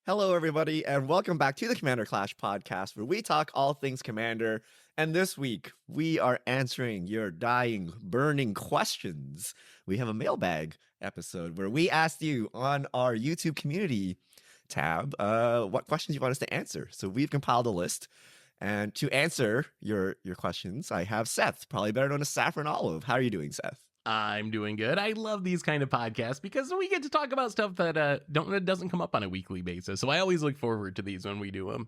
Hello, everybody, and welcome back to the Commander Clash podcast, where we talk all things Commander. And this week, we are answering your dying, burning questions. We have a mailbag episode where we asked you on our YouTube community tab what questions you want us to answer. So we've compiled a list. And to answer your questions, I have Seth, probably better known as Saffron Olive. How are you doing, Seth? I'm doing good. I love these kind of podcasts because we get to talk about stuff that doesn't come up on a weekly basis. So I always look forward to these when we do them.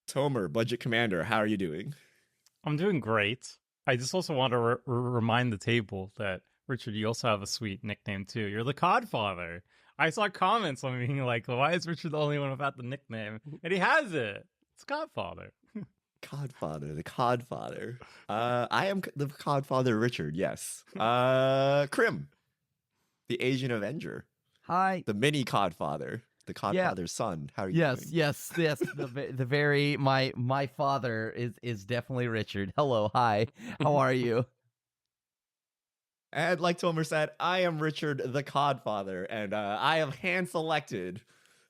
Tomer, Budget Commander, how are you doing? I'm doing great. I just also want to remind the table that, Richard, you also have a sweet nickname too. You're the Codfather. I saw comments on me being like, why is Richard the only one without the nickname? And he has it. It's Codfather. Codfather, the Codfather. I am the Codfather Richard, yes. Krim, the Asian Avenger. Hi. The mini Codfather, the Codfather's son. How are you doing? Yes. The very my father is definitely Richard. Hello, hi. How are you? And like Tomer said, I am Richard, the Codfather, and I have hand selected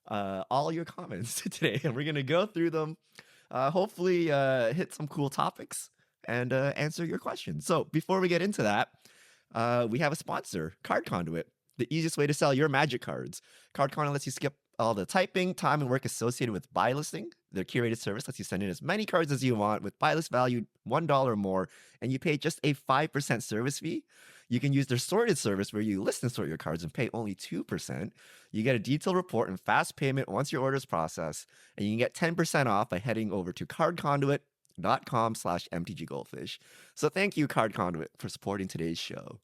all your comments today, and we're gonna go through them. Hopefully hit some cool topics and answer your questions. So before we get into that, we have a sponsor, Card Conduit, the easiest way to sell your Magic cards. Card Conduit lets you skip all the typing, time, and work associated with buy listing. Their curated service lets you send in as many cards as you want with buy list value $1 or more, and you pay just a 5% service fee. You can use their sorted service where you list and sort your cards and pay only 2%. You get a detailed report and fast payment once your order is processed, and you can get 10% off by heading over to cardconduit.com/mtggoldfish. So thank you, Card Conduit, for supporting today's show.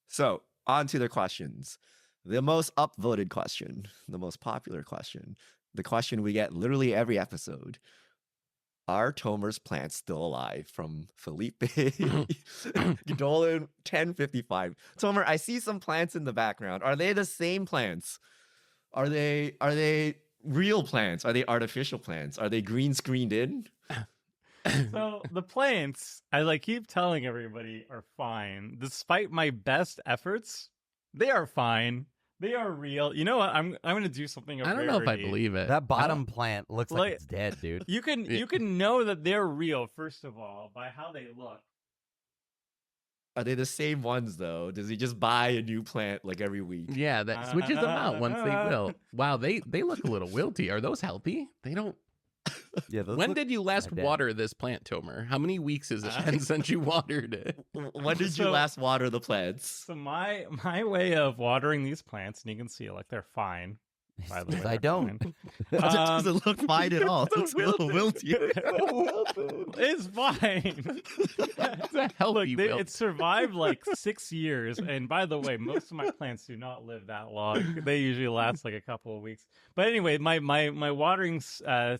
So on to the questions. The most upvoted question, the most popular question, the question we get literally every episode. Are Tomer's plants still alive? From Felipe Dolan 1055. Tomer, I see some plants in the background. Are they the same plants? Are they real plants? Are they artificial plants? Are they green screened in? So the plants, I keep telling everybody, are fine. Despite my best efforts, they are fine. They are real. You know what? I'm going to do something. I don't know if I believe it. That bottom plant looks like it's dead, dude. You can know that they're real, first of all, by how they look. Are they the same ones though? Does he just buy a new plant like every week? Yeah, that switches them out once they will. Wow, they look a little wilty. Are those healthy? They don't. Yeah. When did you last dead. water this plant, Tomer? How many weeks has it been since you watered it? When did you last water the plants? So my way of watering these plants, and you can see they're fine. By the way, I don't. It doesn't look fine at all. It looks a little wilty. It's fine. It's a healthy wilt. It survived 6 years. And by the way, most of my plants do not live that long. They usually last a couple of weeks. But anyway, my watering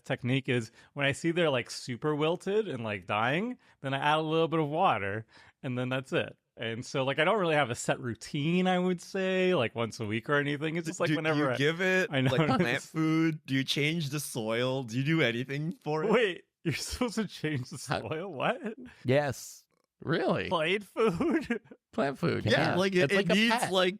technique is when I see they're super wilted and dying, then I add a little bit of water, and then that's it. And so, I don't really have a set routine, I would say, once a week or anything. It's just whenever do you give it I know plant food? Do you change the soil? Do you do anything for it? Wait, you're supposed to change the soil? What? Yes. Really? Plant food? Plant food. Yeah, It's it a needs pet.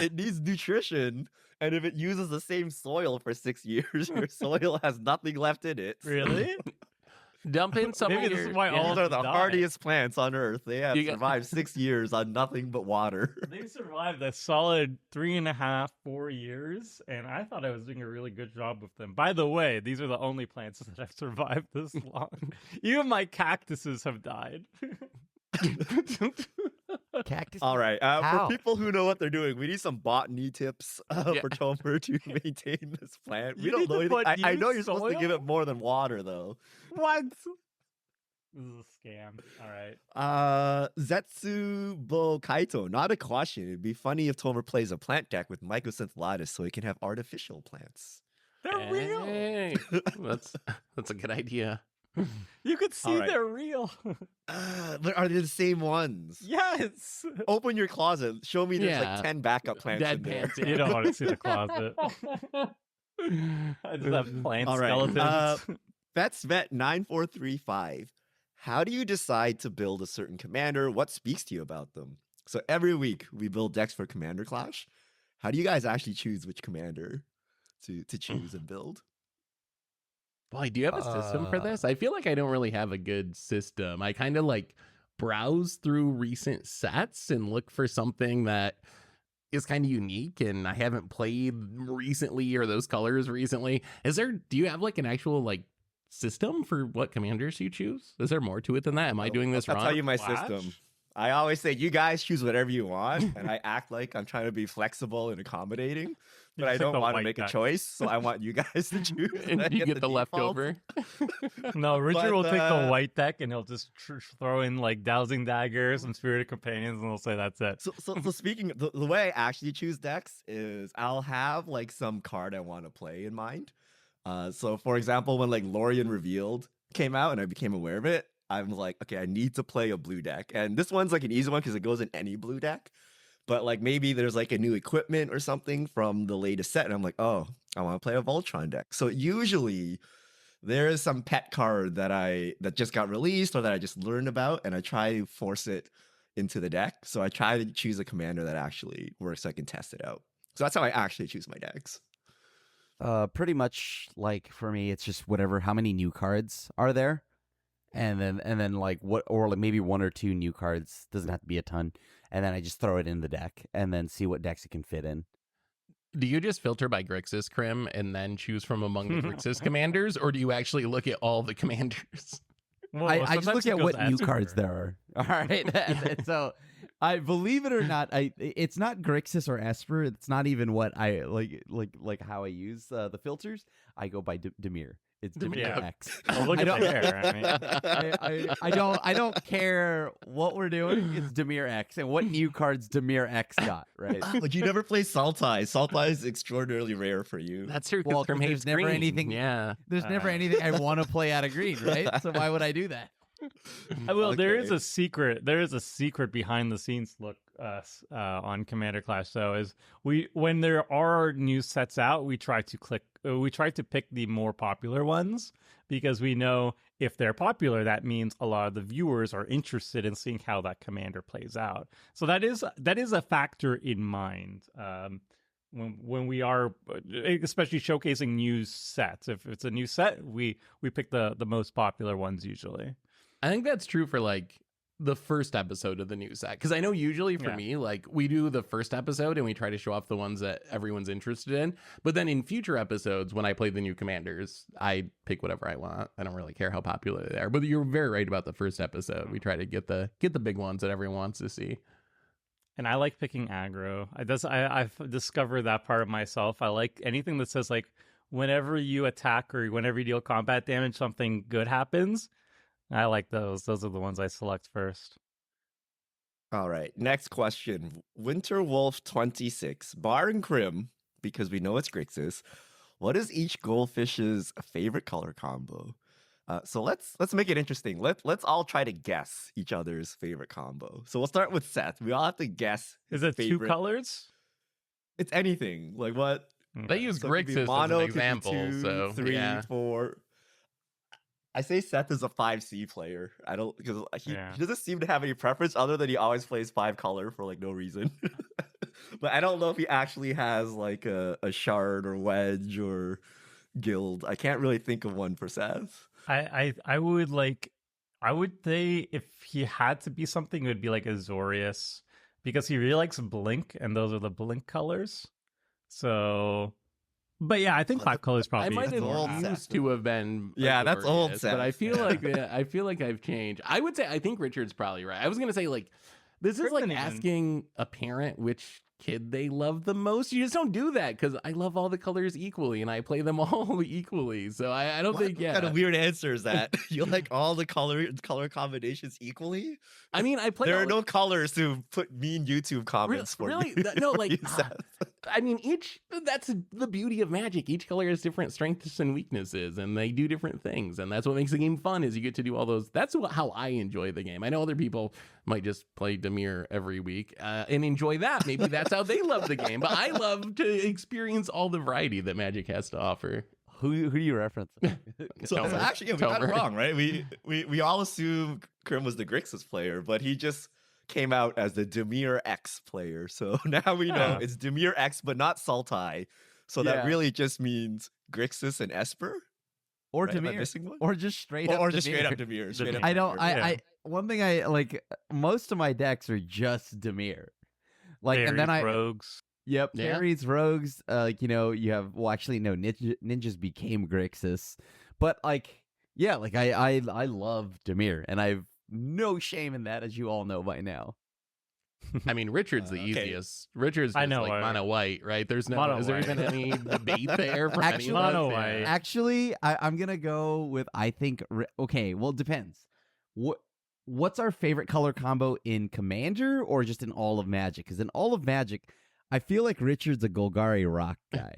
it needs nutrition, and if it uses the same soil for 6 years, your soil has nothing left in it. Really? Dump in some Maybe of this your... is why all These are the die. hardiest plants on earth. They have You got- survived 6 years on nothing but water. They survived a solid 3.5, 4 years, and I thought I was doing a really good job with them. By the way, these are the only plants that have survived this long. Even my cactuses have died. Cactus. All right. How? For people who know what they're doing, we need some botany tips for Tomer to maintain this plant. We You don't need know to anything. put I know used you're supposed to soil? give it more than water, though. What? This is a scam. All right. Zetsubo Kaito, not a question. It'd be funny if Tomer plays a plant deck with Mycosynth Lattice so he can have artificial plants. They're real. Hey, that's a good idea. You could see All right. they're real. But are they the same ones? Yes. Open your closet. Show me there's Yeah. 10 backup plants Dead in there. pants, yeah. You don't want to see the closet. I just have plant All right. skeletons. VetsVet9435. How do you decide to build a certain commander? What speaks to you about them? So every week we build decks for Commander Clash. How do you guys actually choose which commander to choose and build? Boy, do you have a system for this? I feel like I don't really have a good system. I kind of like browse through recent sets and look for something that is kind of unique and I haven't played recently or those colors recently. Do you have like an actual like system for what commanders you choose? Is there more to it than that? Am I doing this I'll wrong? tell you my Flash? system. I always say you guys choose whatever you want, and I act like I'm trying to be flexible and accommodating, but I just like don't the want to white make a deck. choice. So I want you guys to choose, And I you get the default. leftover. No, Richard But, will take the uh, white deck and he'll just throw in like Dowsing Daggers and Spirited Companions, and he'll say that's it. So speaking, the way I actually choose decks is I'll have like some card I want to play in mind. So for example, when like Lorien Revealed came out and I became aware of it, I'm like, okay, I need to play a blue deck, and this one's like an easy one because it goes in any blue deck. But like maybe there's like a new equipment or something from the latest set, and I'm like, oh, I want to play a Voltron deck. So usually there is some pet card that just got released or that I just learned about, and I try to force it into the deck. So I try to choose a commander that actually works so I can test it out. So that's how I actually choose my decks. Pretty much like for me, it's just whatever. How many new cards are there, and then like what, or like maybe one or two new cards. Doesn't have to be a ton, and then I just throw it in the deck, and then see what decks it can fit in. Do you just filter by Grixis Crim and then choose from among the Grixis commanders, or do you actually look at all the commanders? Well, I just sometimes look it at goes what new answer cards for. there are. All right, and so I believe it or not, it's not Grixis or Esper. It's not even what I like how I use the filters. I go by Dimir. It's Dimir Yeah. X. Oh, look I at don't- the hair. I mean, I don't care what we're doing. It's Dimir X and what new cards Dimir X got. Right. Like you never play Sultai. Sultai is extraordinarily rare for you. That's true. Well, Crim 'cause hates there's never green. anything- Yeah. There's never Uh. anything I want to play out of green, right? So why would I do that? Well, there is Okay. a secret. There is a secret behind the scenes look on Commander Clash. So is when there are new sets out, we try to pick the more popular ones because we know if they're popular, that means a lot of the viewers are interested in seeing how that commander plays out. So that is a factor in mind. When we are especially showcasing new sets, if it's a new set, we pick the most popular ones usually. I think that's true for like the first episode of the new set. Because I know usually for Yeah. me, like we do the first episode and we try to show off the ones that everyone's interested in. But then in future episodes, when I play the new commanders, I pick whatever I want. I don't really care how popular they are. But you're very right about the first episode. We try to get the big ones that everyone wants to see. And I like picking aggro. I've discovered that part of myself. I like anything that says like whenever you attack or whenever you deal combat damage, something good happens. I like those. Those are the ones I select first. All right. Next question. Winter Wolf 26. Bar and Crim, because we know it's Grixis. What is each goldfish's favorite color combo? So let's make it interesting. Let's all try to guess each other's favorite combo. So we'll start with Seth. We all have to guess. Is his it two favorite- colors? It's anything. Like what? They use So it could be Grixis as mono, an it could be example. 2, So 3, yeah. 4. I say Seth is a 5C player. I don't because he doesn't seem to have any preference other than he always plays 5 color for like no reason. But I don't know if he actually has like a shard or wedge or guild. I can't really think of one for Seth. I would say if he had to be something, it would be like Azorius because he really likes Blink, and those are the Blink colors. So, but yeah, I think Oh, 5 colors I probably. might that's have old used Seth. to have been. Yeah, that's old Azorius, Seth. But I feel like I've changed. I would say I think Richard's probably right. I was gonna say like this is like Kryptonite. asking a parent which kid they love the most. You just don't do that because I love all the colors equally and I play them all equally. So I don't think What kind of weird answer is that? You like all the color combinations equally? I mean I play. There all are no colors to put mean YouTube comments for really? you. No, like Seth. I mean, that's the beauty of Magic. Each color has different strengths and weaknesses, and they do different things, and that's what makes the game fun. Is you get to do all those. That's how I enjoy the game. I know other people might just play Dimir every week and enjoy that. Maybe that's how they love the game. But I love to experience all the variety that Magic has to offer. Who do you reference? So Tomer. actually, yeah, we got it Tomer. wrong, right? We all assume Krim was the Grixis player, but he just came out as the Dimir X player. So now we know Yeah. it's Dimir X, but not Sultai. So that Yeah. really just means Grixis and Esper? Or Right? Am I Dimir. missing one? Or just straight Or, up or just straight up Dimir. Dimir. Straight up Dimir. I don't. Dimir. I one thing I like. Most of my decks are just Dimir. Like, and then Fairies, I rogues. Yep, Yeah. fairies, rogues. You have. Well, actually, no. Ninjas became Grixis, but like, yeah, like I love Dimir, and I've no shame in that, as you all know by now. I mean, Richard's the Okay. easiest. Richard's I just know, like right? mono white, right? There's no. Mono Is there white. even any debate there for Actually- any of us? Mono Yeah. white. Actually, I'm gonna go with I think. Okay, well, it depends. What's our favorite color combo in Commander or just in all of Magic? Because in all of Magic, I feel like Richard's a Golgari Rock guy.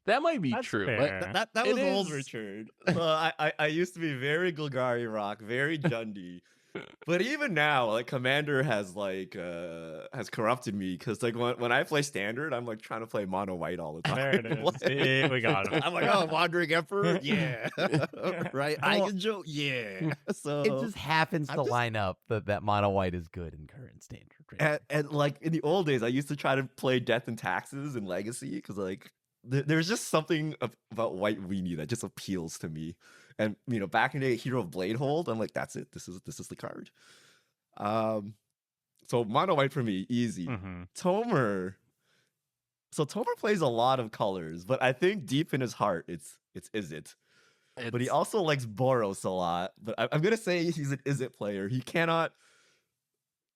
That might be That's true. fair. But That It was old is- Richard. I used to be very Golgari Rock, very Jundi. But even now, like Commander has corrupted me because like when I play Standard, I'm like trying to play mono white all the time. There it is. See, we got him. I'm like, oh, Wandering Emperor, yeah, right. Well, Eigenjo, yeah. So It just happens I'm to just- line up that mono white is good in current Standard. and like in the old days, I used to try to play Death and Taxes in Legacy because like there's just something about White Weenie that just appeals to me. And back in the day, Hero of Bladehold, I'm like, that's it. This is the card. So mono white for me, easy. Mhm. Tomer. So Tomer plays a lot of colors, but I think deep in his heart, it's Izzet. But he it's- also likes Boros a lot. But I'm gonna say he's an Izzet player. He cannot.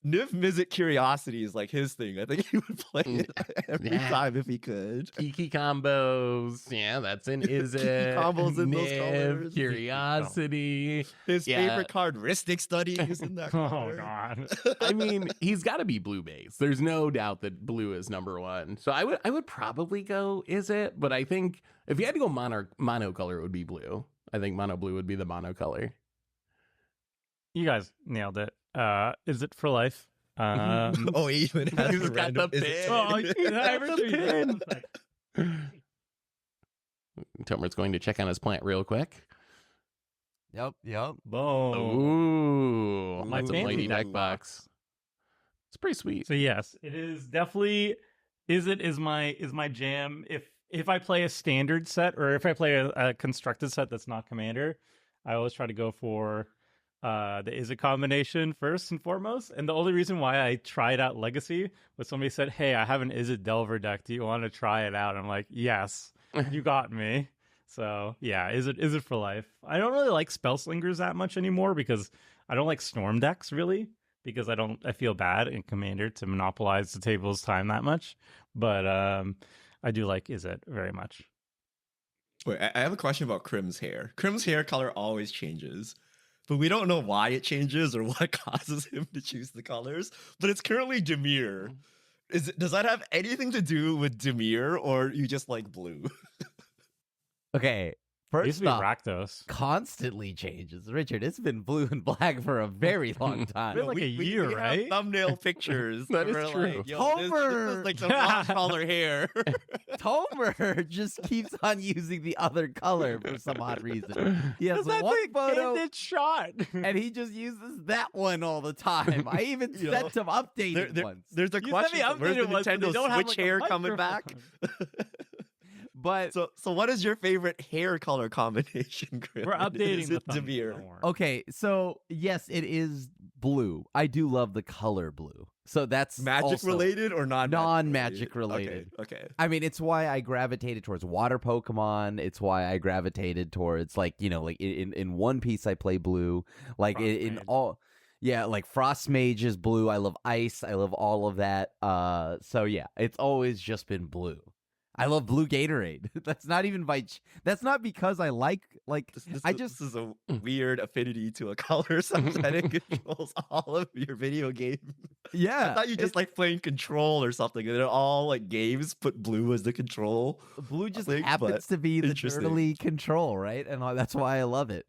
Niv Mizzet Curiosity is like his thing. I think he would play it every Yeah. time if he could. Kiki combos. Yeah, that's an is Kiki it combos in those Niv, colors. Curiosity. His Yeah. favorite card, Ristic Study, is in that Oh color. god. I mean, he's got to be blue base. There's no doubt that blue is number one. So I would probably go is it, but I think if you had to go mono color, it would be blue. I think mono blue would be the mono color. You guys nailed it. Is it for life? Oh, he even has He's the got the random Izzet. pin. Oh, I every 3 pin. days. Tomer's going to check on his plant real quick. Yep. Boom. Ooh, My that's a fancy mighty deck deck box. It's pretty sweet. So yes, it is definitely. Is my jam. If I play a standard set or if I play a constructed set that's not Commander, I always try to go for the Izzet combination first and foremost. And the only reason why I tried out Legacy was somebody said, "Hey, I have an Izzet Delver deck. Do you want to try it out?" I'm like, "Yes, you got me." So yeah, is it for life? I don't really like Spellslingers that much anymore because I don't like Storm decks really because I feel bad in Commander to monopolize the table's time that much. But I do like Izzet very much. Wait, I have a question about Crim's hair. Crim's hair color always changes, but we don't know why it changes or what causes him to choose the colors. But it's currently Dimir. Does that have anything to do with Dimir, or you just like blue? Okay. It used First to be off, Rakdos. constantly changes. Richard, it's been blue and black for a very long time. Been like a year, we right? Have thumbnail pictures. That is where we're true. Like, yo, this Homer! is like the wrong color hair. Tomer just keeps on using the other color for some odd reason. He has That's one a photo candid shot. and he just uses that one all the time. I even You sent him updated ones. There's a You question. sent me Where's the updated ones, but they Nintendo don't have, Switch like, a hair coming back? But So what is your favorite hair color combination, Chris? We're updating Is the it thumbnail, Dimir? don't worry. okay, so yes, it is blue. I do love the color blue. So that's Magic also- related or Non-magic related. Okay. I mean, it's why I gravitated towards water Pokemon. It's why I gravitated towards like in One Piece I play blue. Like in Frostmage. all, yeah, like Frost Mage is blue. I love ice. I love all of that. So yeah, it's always just been blue. I love blue Gatorade. That's not even that's not because I like This is a weird affinity to a color subset. It controls all of your video games. yeah. I thought you just like playing Control or something, and then all like games put blue as the control. blue just think, happens but to be the interesting. dirtily control, right? And that's why I love it.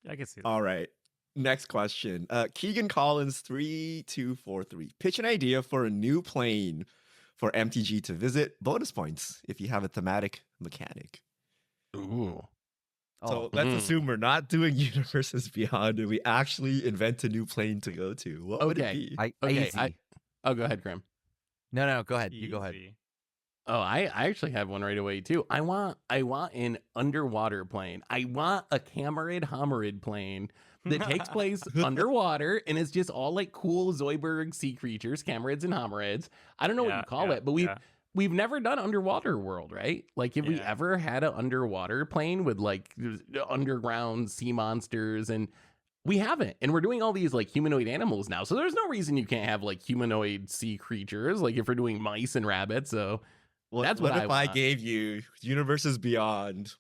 I can see that. All right. Next question. Keegan Collins 3243. Pitch an idea for a new plane for MTG to visit. Bonus points if you have a thematic mechanic. Ooh. So Oh, let's Mm. assume we're not doing Universes Beyond and we actually invent a new plane to go to. What would it Okay, be? Okay, easy. Oh, go ahead, Grim. No, go ahead. You go ahead. Easy. Oh, I actually have one right away too. I want an underwater plane. I want a Camerid Homerid plane that takes place underwater and is just all like cool Zoidberg sea creatures, Camerids and Homerids. I don't know what you call it, but we've never done underwater world, right? Like, have we ever had an underwater plane with like underground sea monsters? And we haven't. And we're doing all these like humanoid animals now. So there's no reason you can't have like humanoid sea creatures, like if we're doing mice and rabbits. So that's what if I gave you Universes Beyond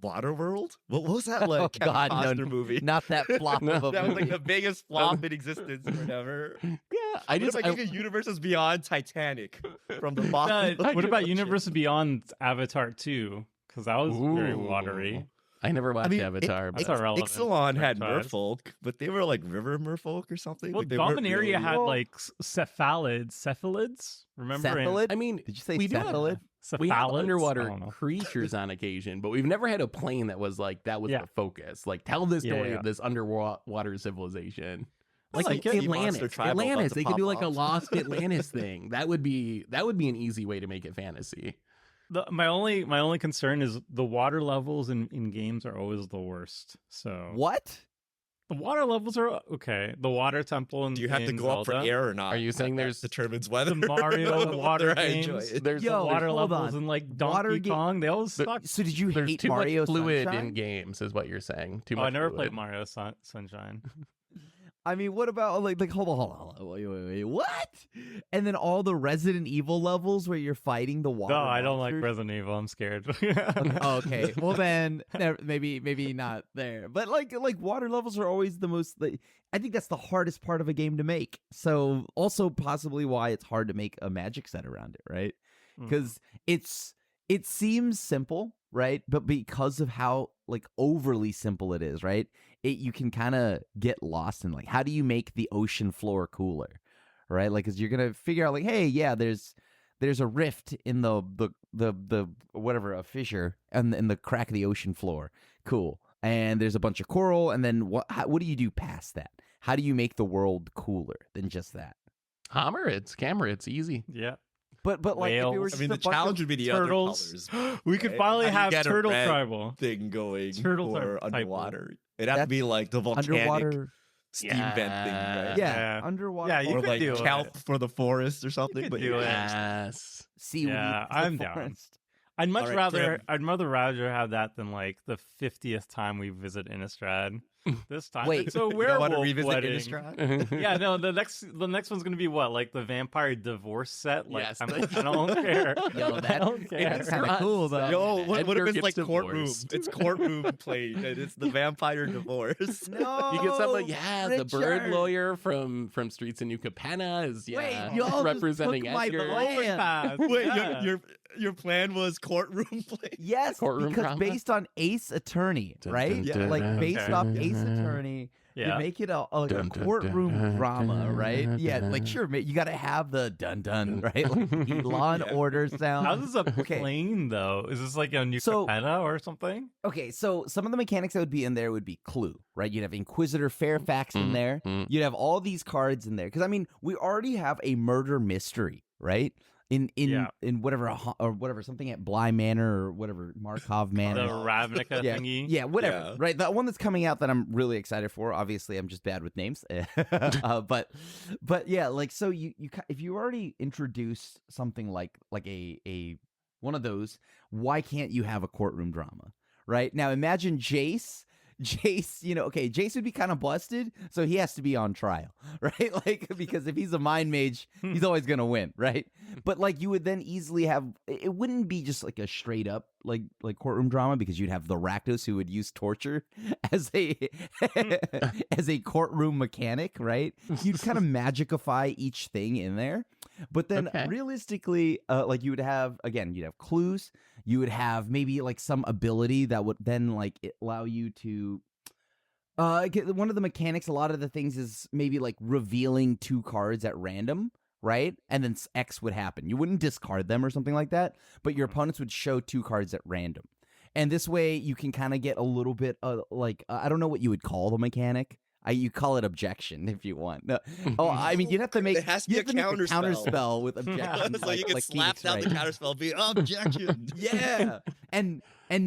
Waterworld? What was that like? Oh, Kevin God, no, Costner movie. Not that flop of a That was like movie. the biggest flop in existence or whatever. Yeah, What if I give you Universes Beyond Titanic from the bottom? What about Universe Beyond Avatar 2? Because that was very watery. I never watched Avatar. That's irrelevant. Ixalan had franchise. merfolk, but they were like river merfolk or something. Well, like, they weren't Dominaria really- had like cephalids. Remember? Cephalid? I mean, Did you say we do have- cephalid? we have Cephalids? I underwater don't know. creatures on occasion, but we've never had a plane that was like that was Yeah. the focus. Like, tell the story Yeah. of this underwater civilization. I Like, like it. Sea monster Atlantis, tribal about Atlantis. to They could pop do like a off. lost Atlantis thing. That would be an easy way to make it fantasy. My only concern is the water levels in games are always the worst. So What? the water levels are okay. The water temple in Do you have to in go up for Zelda, air or not? Are you saying That there's- determines whether the Mario whether water I enjoy games? it. There's Yo, the water hold levels on. in like Water Donkey ga- Kong? They always suck. So did you there's hate too Mario much fluid Sunshine? in games, is what you're saying. Too Oh, much. I never fluid. played Mario Sunshine. I mean, what about like hold on, wait, what? And then all the Resident Evil levels where you're fighting the water. No, I don't like monsters? Resident Evil. I'm scared. Okay, well then, maybe not there. But like water levels are always the most. Like, I think that's the hardest part of a game to make. So also possibly why it's hard to make a magic set around it, right? Mm. Because it seems simple, right? But because of how like overly simple it is, right? You can kind of get lost in like how do you make the ocean floor cooler, right? Like, because you're gonna figure out like, hey, yeah, there's a rift in the whatever, a fissure in the crack of the ocean floor. Cool. And there's a bunch of coral, and then what do you do past that? How do you make the world cooler than just that? Homerids, Camerids, easy. Yeah. But like if it were Whales. I mean, just the a bunch challenge of would be the Turtles. other colors. We could right? finally How do you have get a Turtle red Tribal. thing going Turtles are for type underwater. It'd have to That's be like the volcanic underwater. steam vent thing, right? Yeah, Yeah. underwater. Yeah, you Or could like do kelp it. for the forest or something. could But do it. Yes. seaweed. Yeah, for the I'm down. forest. I'd much All right, rather Tim. I'd rather have that than like the 50th time we visit Innistrad. This time Wait, it's a You don't werewolf want to revisit wedding. Innistrad? Yeah, no, the next one's gonna be what, like the vampire divorce set? Like, Yes. I don't care. Yo, I that- don't care. that's kinda cool, though. Yo, what Edgar if it's gets like courtroom? divorced. It's courtroom played, and it's the vampire divorce. No, You get something, yeah, the bird Richard. lawyer from Streets of New Capenna is Wait, yeah y'all just representing took my Edgar. plan. Overpass. Wait, Yeah. your plan was courtroom play? Yes, Courtroom because drama? based on Ace Attorney, Dun, right? dun, dun, Like dun, based Okay. off Ace Attorney, Yeah. you make it like a Dun, dun, courtroom dun, drama, dun, right? dun, Yeah, dun. like sure, you got to have the dun dun, right? Like the Law and Yeah. Order sound. How is this a Okay. plane though? Is this like a new So- Capenna or something? Okay, so some of the mechanics that would be in there would be Clue, right? You'd have Inquisitor Fairfax in there. Mm. You'd have all these cards in there because I mean, we already have a murder mystery, right? In Yeah. whatever or whatever something at Bly Manor or whatever Markov The Manor. Ravnica yeah, thingy. yeah, whatever. Yeah. Right, that one that's coming out that I'm really excited for. Obviously, I'm just bad with names, but yeah, like so if you already introduce something like a one of those, why can't you have a courtroom drama? Right now, imagine Jace. Jace, okay, Jace would be kind of busted, so he has to be on trial, right? Like, because if he's a mind mage, he's always gonna win, right? But like, you would then easily have it wouldn't be just like a straight up like courtroom drama because you'd have the Rakdos who would use torture as a as a courtroom mechanic, right? You'd kind of magicify each thing in there, but then Okay. realistically, like you'd have clues. You would have maybe like some ability that would then like allow you to one of the mechanics, a lot of the things is maybe like revealing 2 cards at random, right? And then X would happen. You wouldn't discard them or something like that, but your opponents would show 2 cards at random. And this way you can kind of get a little bit like I don't know what you would call the mechanic. You call it objection if you want. No. Oh, I mean, you'd have to make It has to be you a have to make counter counter spell. spell with objection. So you can slap Phoenix down the Wright. counter spell, be objection. Yeah, and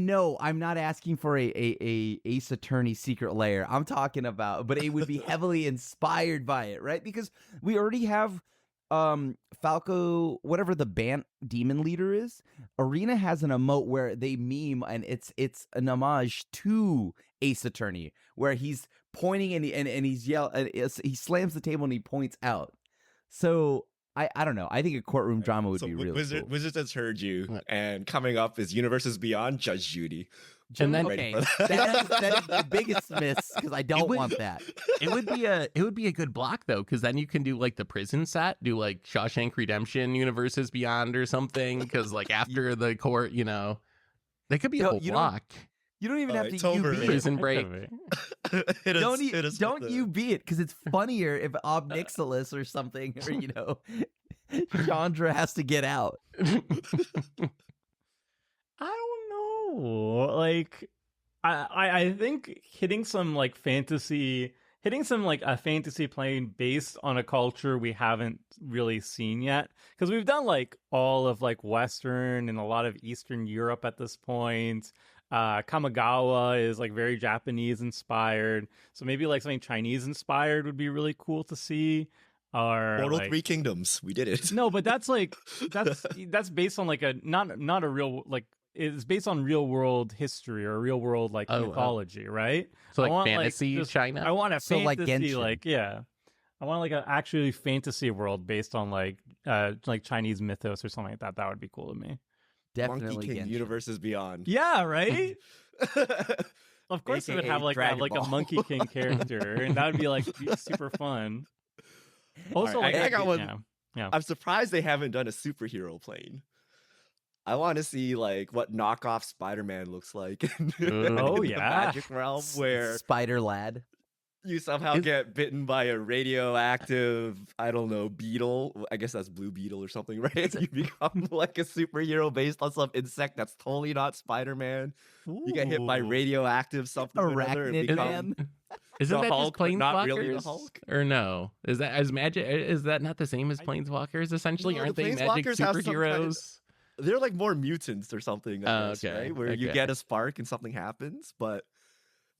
no, I'm not asking for a Ace Attorney secret layer. I'm talking about, but it would be heavily inspired by it, right? Because we already have Falco, whatever the Bant demon leader is. Arena has an emote where they meme, and it's an homage to Ace Attorney, where he's pointing and he's he slams the table and he points out. So I don't know. I think a courtroom drama would be really cool. Wizards has heard you, and coming up is Universes Beyond Judge Judy. And then Okay, Ready for that is the biggest miss because I don't would- want that. it would be a good block though, because then you can do like the prison set, do like Shawshank Redemption, Universes Beyond or something. Because like after the court, they could be a No, whole you don't- block. You don't even have Alright, to Tomer. UB it. Prison break. Hit us- Don't hit us with don't the- you be it because it's funnier if Ob Nixilis or something or Chandra has to get out. I don't know. Like, I think hitting some like a fantasy plane based on a culture we haven't really seen yet, because we've done like all of like Western and a lot of Eastern Europe at this point. Kamigawa is like very Japanese inspired, so maybe like something Chinese inspired would be really cool to see. Or Portal like, 3 Kingdoms. We did it. no, but that's like that's based on like a not a real like, it's based on real world history or real world like mythology, right? So I like want, fantasy just- China. I want a So, like, fantasy Genshin. I want like an actually fantasy world based on like Chinese mythos or something like that. That would be cool to me. Definitely Monkey King Genshin. Universes Beyond. Yeah, right. Of course, it would AKA have like Dragon a Ball. Monkey King character, and that would be like super fun. Also, Alright, like I got one. Yeah. I'm surprised they haven't done a superhero plane. I want to see like what knockoff Spider-Man looks like. in Oh, the yeah. Magic Realm, where Spider Lad. you somehow get bitten by a radioactive, I don't know, beetle. I guess that's Blue Beetle or something, right? You become like a superhero based on some insect that's totally not Spider-Man. You get hit by Ooh. radioactive something or another and Arachnid become Man. Isn't the that Hulk, just but not really the planeswalkers? Hulk? Or no? Is that not the same as planeswalkers? Essentially, No, aren't the they magic planeswalkers have some kind of- superheroes? they're like more mutants or something, I Oh, guess, okay, right? Where you okay. get a spark and something happens, but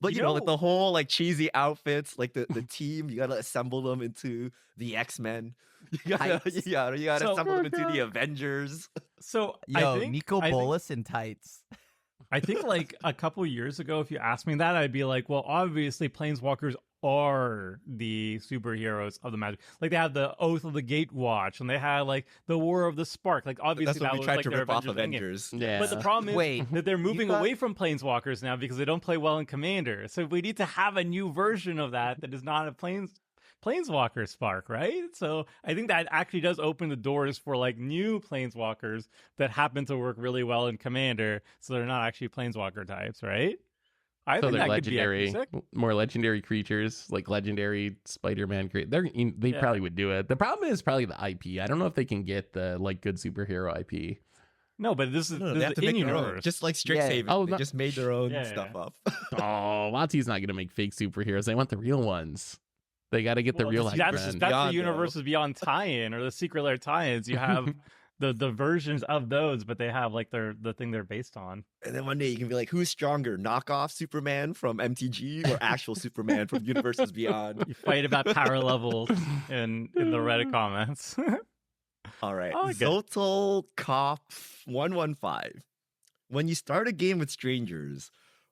You you know, like know- the whole like cheesy outfits, like the team, you gotta assemble them into the X-Men. You gotta Tights. you gotta So- assemble them into the Avengers. So Yo, I think, Nico I think- Bolas in tights. I think like a couple years ago, if you asked me that, I'd be like, well, obviously planeswalkers are the superheroes of the Magic. Like they have the Oath of the Gatewatch, and they had like the War of the Spark. Like obviously That's what that we was tried like to their rip off Avengers Endgame. Avengers. Yeah. But the problem is Wait, that they're moving thought- away from planeswalkers now because they don't play well in Commander. So we need to have a new version of that is not a planeswalker spark, right? So I think that actually does open the doors for like new planeswalkers that happen to work really well in Commander, so they're not actually planeswalker types, right? I So think they're that could be actually legendary, sick. more legendary creatures, like legendary Spider-Man. They Yeah. probably would do it. The problem is probably the IP. I don't know if they can get the like good superhero IP. No, but this is, No, this they have is to in make their own. universe. Just like Yeah. Strixhaven. Oh, they no- just made their own Yeah, stuff yeah. up. Oh, WotC's not gonna make fake superheroes. They want the real ones. They got to get the Well, real that's X-Men. that's Beyond, the universes beyond tie-in or the secret lair tie-ins. You have the versions of those, but they have like the thing they're based on. And then one day you can be like, who's stronger, knockoff Superman from MTG or actual Superman from Universes Beyond? You fight about power levels in the Reddit comments. All right. I like it. Zotal Cop 115. When you start a game with strangers,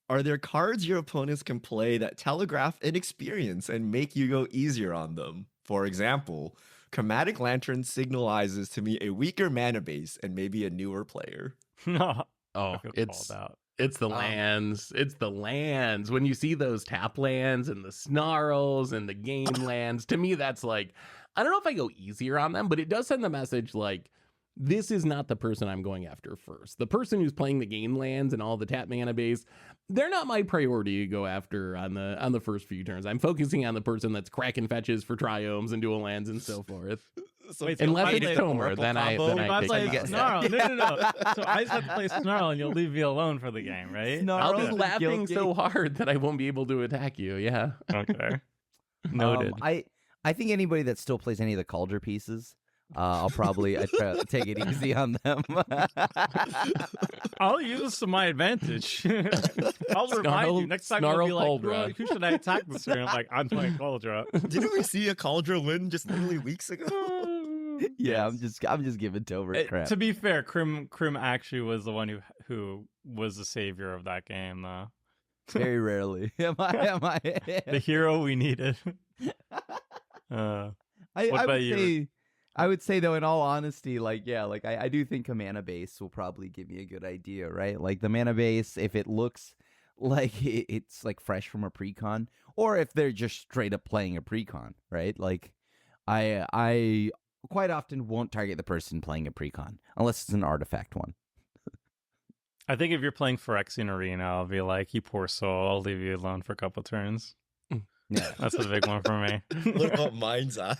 are there cards your opponents can play that telegraph inexperience and make you go easier on them? For example, Chromatic Lantern signalizes to me a weaker mana base and maybe a newer player. No, Oh, I feel it's called out. it's the lands. It's the lands. When you see those tap lands and the snarls and the game lands, to me that's like, I don't know if I go easier on them, but it does send the message like, this is not the person I'm going after first. The person who's playing the game lands and all the tap mana base, they're not my priority to go after on the first few turns. I'm focusing on the person that's cracking fetches for triomes and dual lands and so forth. So Wait, if so you Unless play it's an Tomer, Oracle then I- combo, then If I I take play it out. Snarl, no. So I just have to play Snarl, and you'll leave me alone for the game, right? Snarl I'll be is laughing guilty. so hard that I won't be able to attack you. Yeah. Okay. Noted. I think anybody that still plays any of the Calder pieces, I'll probably try to take it easy on them. I'll use this to my advantage. I'll remind you next time. I'll be like, Cauldra. who should I attack this turn? I'm like, I'm playing Cauldra. Didn't we see a Cauldra win just literally weeks ago? Yeah, I'm just giving Tobert crap. To be fair, Krim actually was the one who was the savior of that game, though. Very rarely am I. The hero we needed. I would say though, in all honesty, like I do think a mana base will probably give me a good idea, right? Like the mana base, if it looks like it's like fresh from a precon, or if they're just straight up playing a precon, right? Like I quite often won't target the person playing a precon unless it's an artifact one. I think if you're playing Phyrexian Arena, I'll be like, you poor soul, I'll leave you alone for a couple turns. Yeah. That's a big one for me. What about Mind's Eye?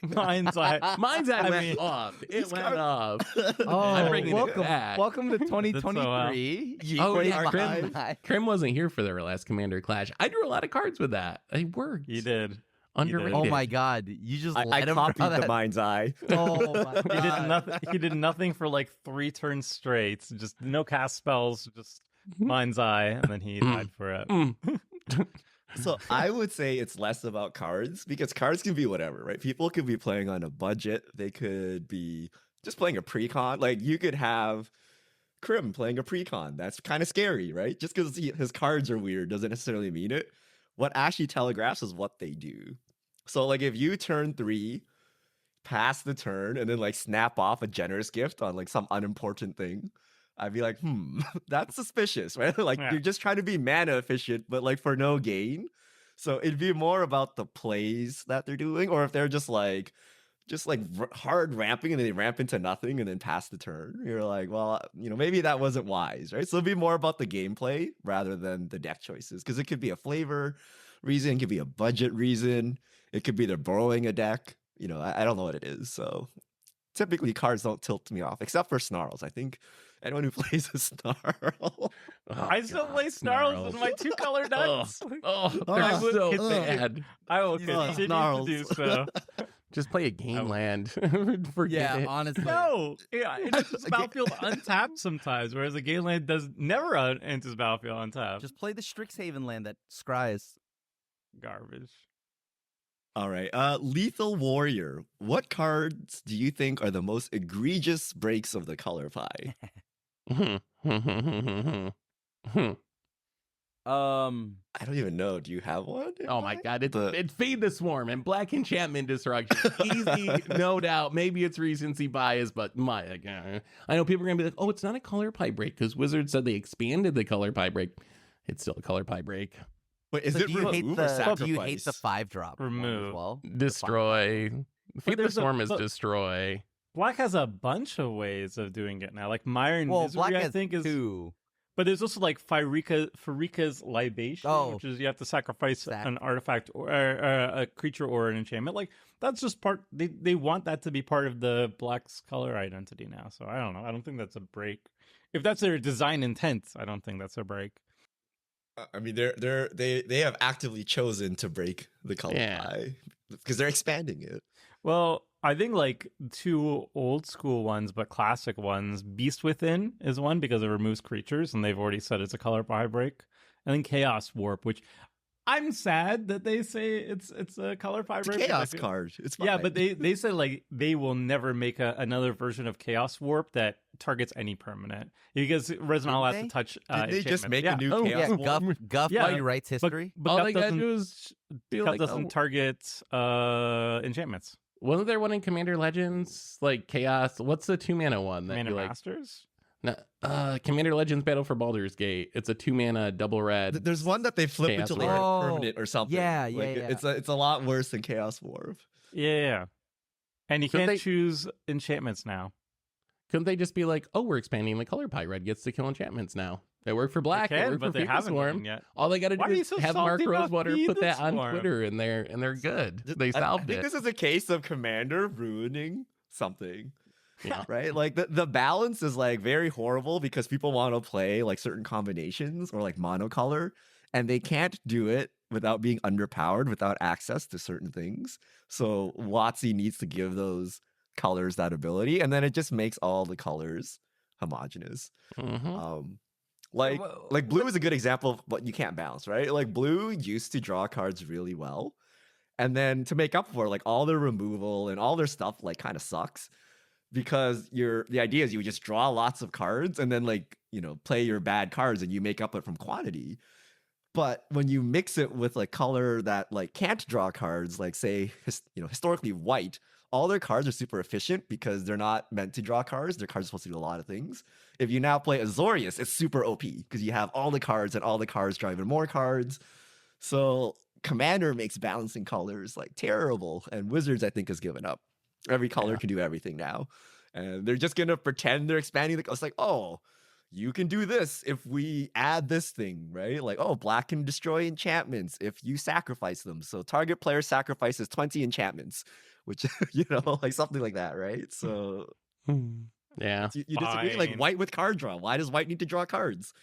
Mind's Eye. Mind's Eye I went mean- off. It went card- off. Oh, I'm bringing it welcome, back. welcome to 2023. Oh, yeah, Archive. Krim wasn't here for their last Commander Clash. I drew a lot of cards with that. It worked. You did. Underrated. Oh my God! You just I let him copied draw the that. Mind's Eye. Oh my God! He did nothing. He did nothing for like 3 turns straight. Just no cast spells. Just Mind's Eye, and then he died for it. Mm. So I would say it's less about cards because cards can be whatever, right? People could be playing on a budget. They could be just playing a precon. Like you could have Krim playing a precon. That's kind of scary, right? Just because his cards are weird doesn't necessarily mean it. What Ashley telegraphs is what they do. So like if you turn 3, pass the turn, and then like snap off a generous gift on like some unimportant thing, I'd be like, that's suspicious, right? Like Yeah. you're just trying to be mana efficient, but like for no gain. So it'd be more about the plays that they're doing, or if they're just like hard ramping and they ramp into nothing and then pass the turn. You're like, well, maybe that wasn't wise, right? So it'd be more about the gameplay rather than the deck choices, because it could be a flavor reason, it could be a budget reason, it could be they're borrowing a deck. I don't know what it is. So typically cards don't tilt me off, except for Snarls. I think anyone who plays a Snarl. I still play Snarls with my 2-color nuts. Oh, I they're would so continue- bad. I will Oh, continue to Snarls. do so. Just play a game land. Forget Yeah, it. honestly. No, yeah, it enters Again- Battlefield untapped sometimes, whereas a game land does never enters Battlefield untapped. Just play the Strixhaven land that scries. Garbage. All right. Lethal Warrior. What cards do you think are the most egregious breaks of the color pie? I don't even know. Do you have one? in Oh my mind? God, The- it's Feed the Swarm and Black Enchantment Destruction. Easy, no doubt. Maybe it's recency bias, but I know people are going to be like, oh, it's not a color pie break because Wizards said they expanded the color pie break. It's still a color pie break. Wait, is So it do you hate remove or the sacrifice? do you hate the 5-drop one as Remove. well? Destroy. Feed the there's a- Swarm is but- destroy. Black has a bunch of ways of doing it now. Like Myron Well, Misery, Black I has think is 2. But there's also like Farika's Libation, Oh. which is you have to sacrifice Exactly. an artifact or a creature or an enchantment. Like that's just part. They want that to be part of the Black's color identity now. So I don't know. I don't think that's a break. If that's their design intent, I don't think that's a break. I mean, they have actively chosen to break the color Yeah. pie because they're expanding it. Well, I think like 2 old school ones, but classic ones. Beast Within is one because it removes creatures, and they've already said it's a color pie break. And then Chaos Warp, which I'm sad that they say it's a color pie It's a break. because I chaos feel- card. It's Yeah, fine. but they said like they will never make another version of Chaos Warp that targets any permanent because Resinal has they? to touch. Did they just enchantment. make Yeah. a new Oh, chaos Yeah, Warp? Guff Yeah, rewrites history. But All Guff they gotta doesn't, do is be Guff like, doesn't oh, target enchantments. wasn't there one in Commander Legends like Chaos? What's the 2-mana one that Mana you like? Masters. No, Commander Legends Battle for Baldur's Gate. It's a 2-mana double red. There's one that they flip Chaos into like Warp. Oh, permanent or something. yeah, Like, yeah. It's a lot worse than Chaos Warp. Yeah. And you Couldn't can't they- choose enchantments now. Couldn't they just be like, oh, we're expanding the color pie? Red gets to kill enchantments now. They work for Black. They They can, work but for they Feed the haven't Swarm. done yet. All they got to Why do are you is so have Mark salty about Rosewater Feed put the that on Swarm? Twitter, and they're good. They I solved think it. this is a case of Commander ruining something. Yeah. Right? Like the balance is like very horrible because people want to play like certain combinations or like monocolor. and they can't do it without being underpowered, without access to certain things. So WotC needs to give those colors that ability, and then it just makes all the colors homogeneous. Mhm. Like Well, like blue is a good example of what you can't balance, right? Like blue used to draw cards really well, and then to make up for it, like all their removal and all their stuff like kind of sucks because the idea is you would just draw lots of cards and then like play your bad cards and you make up it from quantity. But when you mix it with like color that like can't draw cards, like say historically white, all their cards are super efficient because they're not meant to draw cards. Their cards are supposed to do a lot of things. If you now play Azorius, it's super OP because you have all the cards and all the cards draw even more cards. So Commander makes balancing colors like terrible, and Wizards I think has given up. Every color can do everything now, and they're just gonna pretend they're expanding. It's like, oh, you can do this if we add this thing, right? Like, oh, black can destroy enchantments if you sacrifice them. So target player sacrifices 20 enchantments, which like something like that, right? So Yeah. you disagree? Like Fine. white with card draw. Why does white need to draw cards?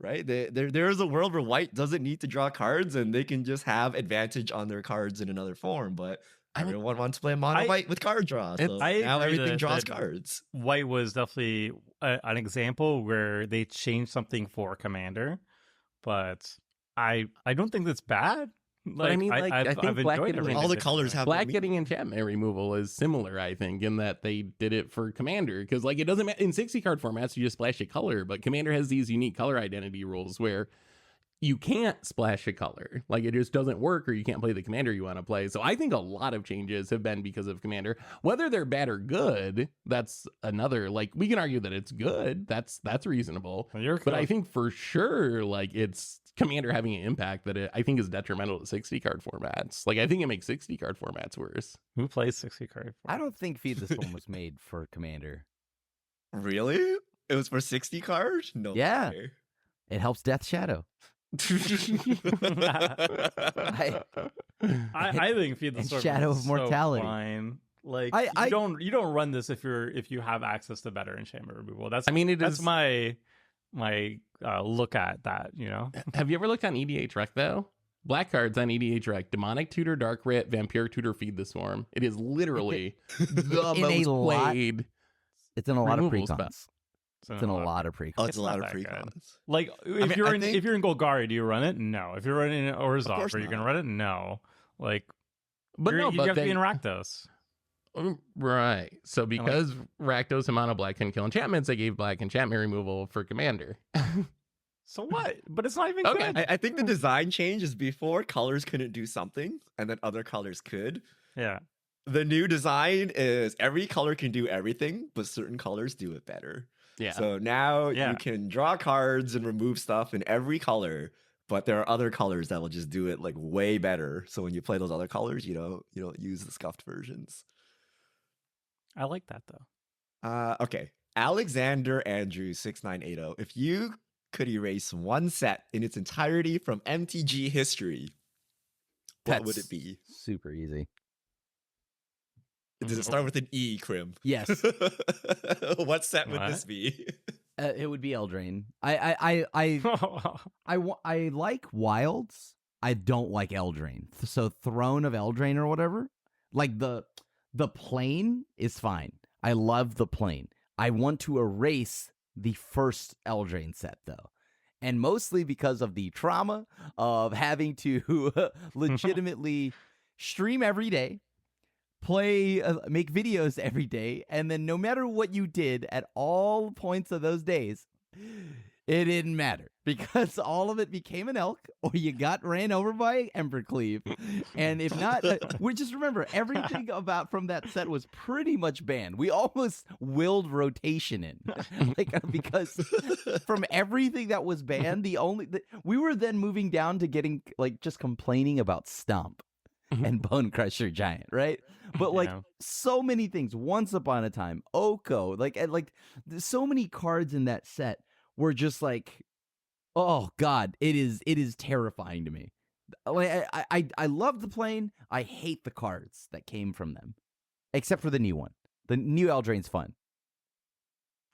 Right? There is a world where white doesn't need to draw cards and they can just have advantage on their cards in another form. But I mean, everyone wants to play mono I- white with card draw. So I now agree everything that- draws that- cards. White was definitely an example where they changed something for Commander, but I don't think that's bad. But I mean, like, I think black enjoyed getting everything All the they've colors done. have Black their getting enchantment removal is similar, I think, in that they did it for Commander. Because, like, it doesn't matter. In 60 card formats, you just splash a color, but Commander has these unique color identity rules where you can't splash a color. Like, it just doesn't work, or you can't play the Commander you want to play. So I think a lot of changes have been because of Commander. Whether they're bad or good, that's another. Like, we can argue that it's good. That's reasonable. You're But I correct. think for sure, like, it's Commander having an impact that I think is detrimental to 60 card formats. Like, I think it makes 60 card formats worse. Who plays 60 card? I don't think Feed the Storm was made for Commander. Really? It was for 60 cards? No. Yeah. way. It helps Death Shadow. I think Feed the and Storm Shadow is of so Mortality. fine. Like I- you don't run this if you have access to better enchantment removal. That's I mean, it that's is. my look at that. Have you ever looked on EDH Rec though? Black cards on EDH Rec: Demonic Tutor, Dark Rit, Vampire Tutor, Feed the Swarm. It is literally the In a most lot- played. It's in a lot of Removal spell. precons. It's in a lot of precons. Oh, it's It's a lot not of that good. precons. Like if mean, you're I in think- if you're in Golgari, do you run it? No. If you're running in Orzhov, course are you gonna not. run it? No. Like But no, you but have to be then, in Rakdos. right. So because Rakdos and Mono Black can kill enchantments, they gave Black enchantment removal for Commander. So what? But it's not even Okay. good. I think the design change is before colors couldn't do something and then other colors could. Yeah. The new design is every color can do everything, but certain colors do it better. Yeah. So now Yeah. you can draw cards and remove stuff in every color, but there are other colors that will just do it like way better. So when you play those other colors, you don't use the scuffed versions. I like that though. Okay. Alexander Andrew 6980. If you could erase one set in its entirety from MTG history, what would That's it be? Super easy. Does it start with an E, Krim? Yes. What set would What? this be? It would be Eldraine. I like Wilds. I don't like Eldraine. So Throne of Eldraine or whatever. Like the plane is fine. I love the plane. I want to erase the first Eldraine set though. And mostly because of the trauma of having to legitimately stream every day, play, make videos every day, and then no matter what you did at all points of those days, it didn't matter because all of it became an elk, or you got ran over by Embercleave, and if not, we just remember everything about from that set was pretty much banned. We almost willed rotation in, because from everything that was banned, we were then moving down to getting just complaining about Stomp and Bone Crusher Giant, right? But Yeah. so many things. Once upon a time, Oko, so many cards in that set were just oh god, it is terrifying to me. I love the plane. I hate the cards that came from them, except for the new one. The new Eldraine's fun.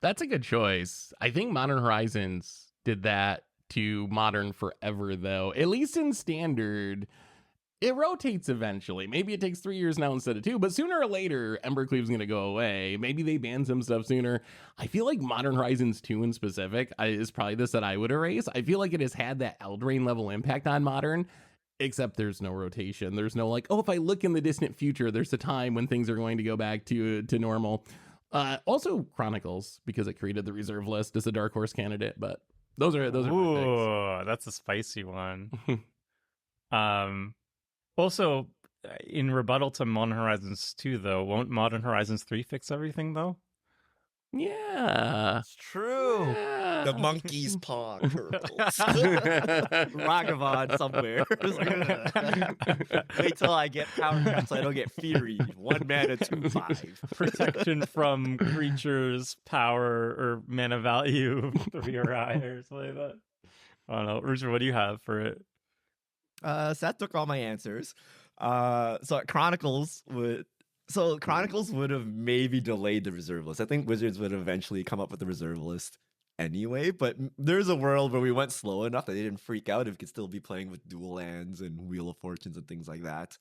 That's a good choice. I think Modern Horizons did that to modern forever, though. At least in standard, it rotates eventually. Maybe it takes 3 years now instead of 2, but sooner or later, Embercleave's going to go away. Maybe they ban some stuff sooner. I feel like Modern Horizons 2 in specific is probably the set I would erase. I feel like it has had that Eldraine level impact on Modern, except there's no rotation. There's no like, oh, if I look in the distant future, there's a time when things are going to go back to normal. Also Chronicles, because it created the reserve list as a dark horse candidate, but those are my picks. Ooh, that's a spicy one. Also, in rebuttal to Modern Horizons 2, though, won't Modern Horizons 3 fix everything, though? Yeah. It's true. Yeah. The monkey's paw curls. Ragavan somewhere. Wait till I get power cut so I don't get Fury. 1 mana, 2/5. Protection from creatures, power, or mana value 3 or higher, or something like that. I don't know. Richard, what do you have for it? Seth took all my answers. So Chronicles would have maybe delayed the reserve list. I think Wizards would eventually come up with the reserve list anyway, but there's a world where we went slow enough that they didn't freak out if we could still be playing with dual lands and Wheel of Fortunes and things like that.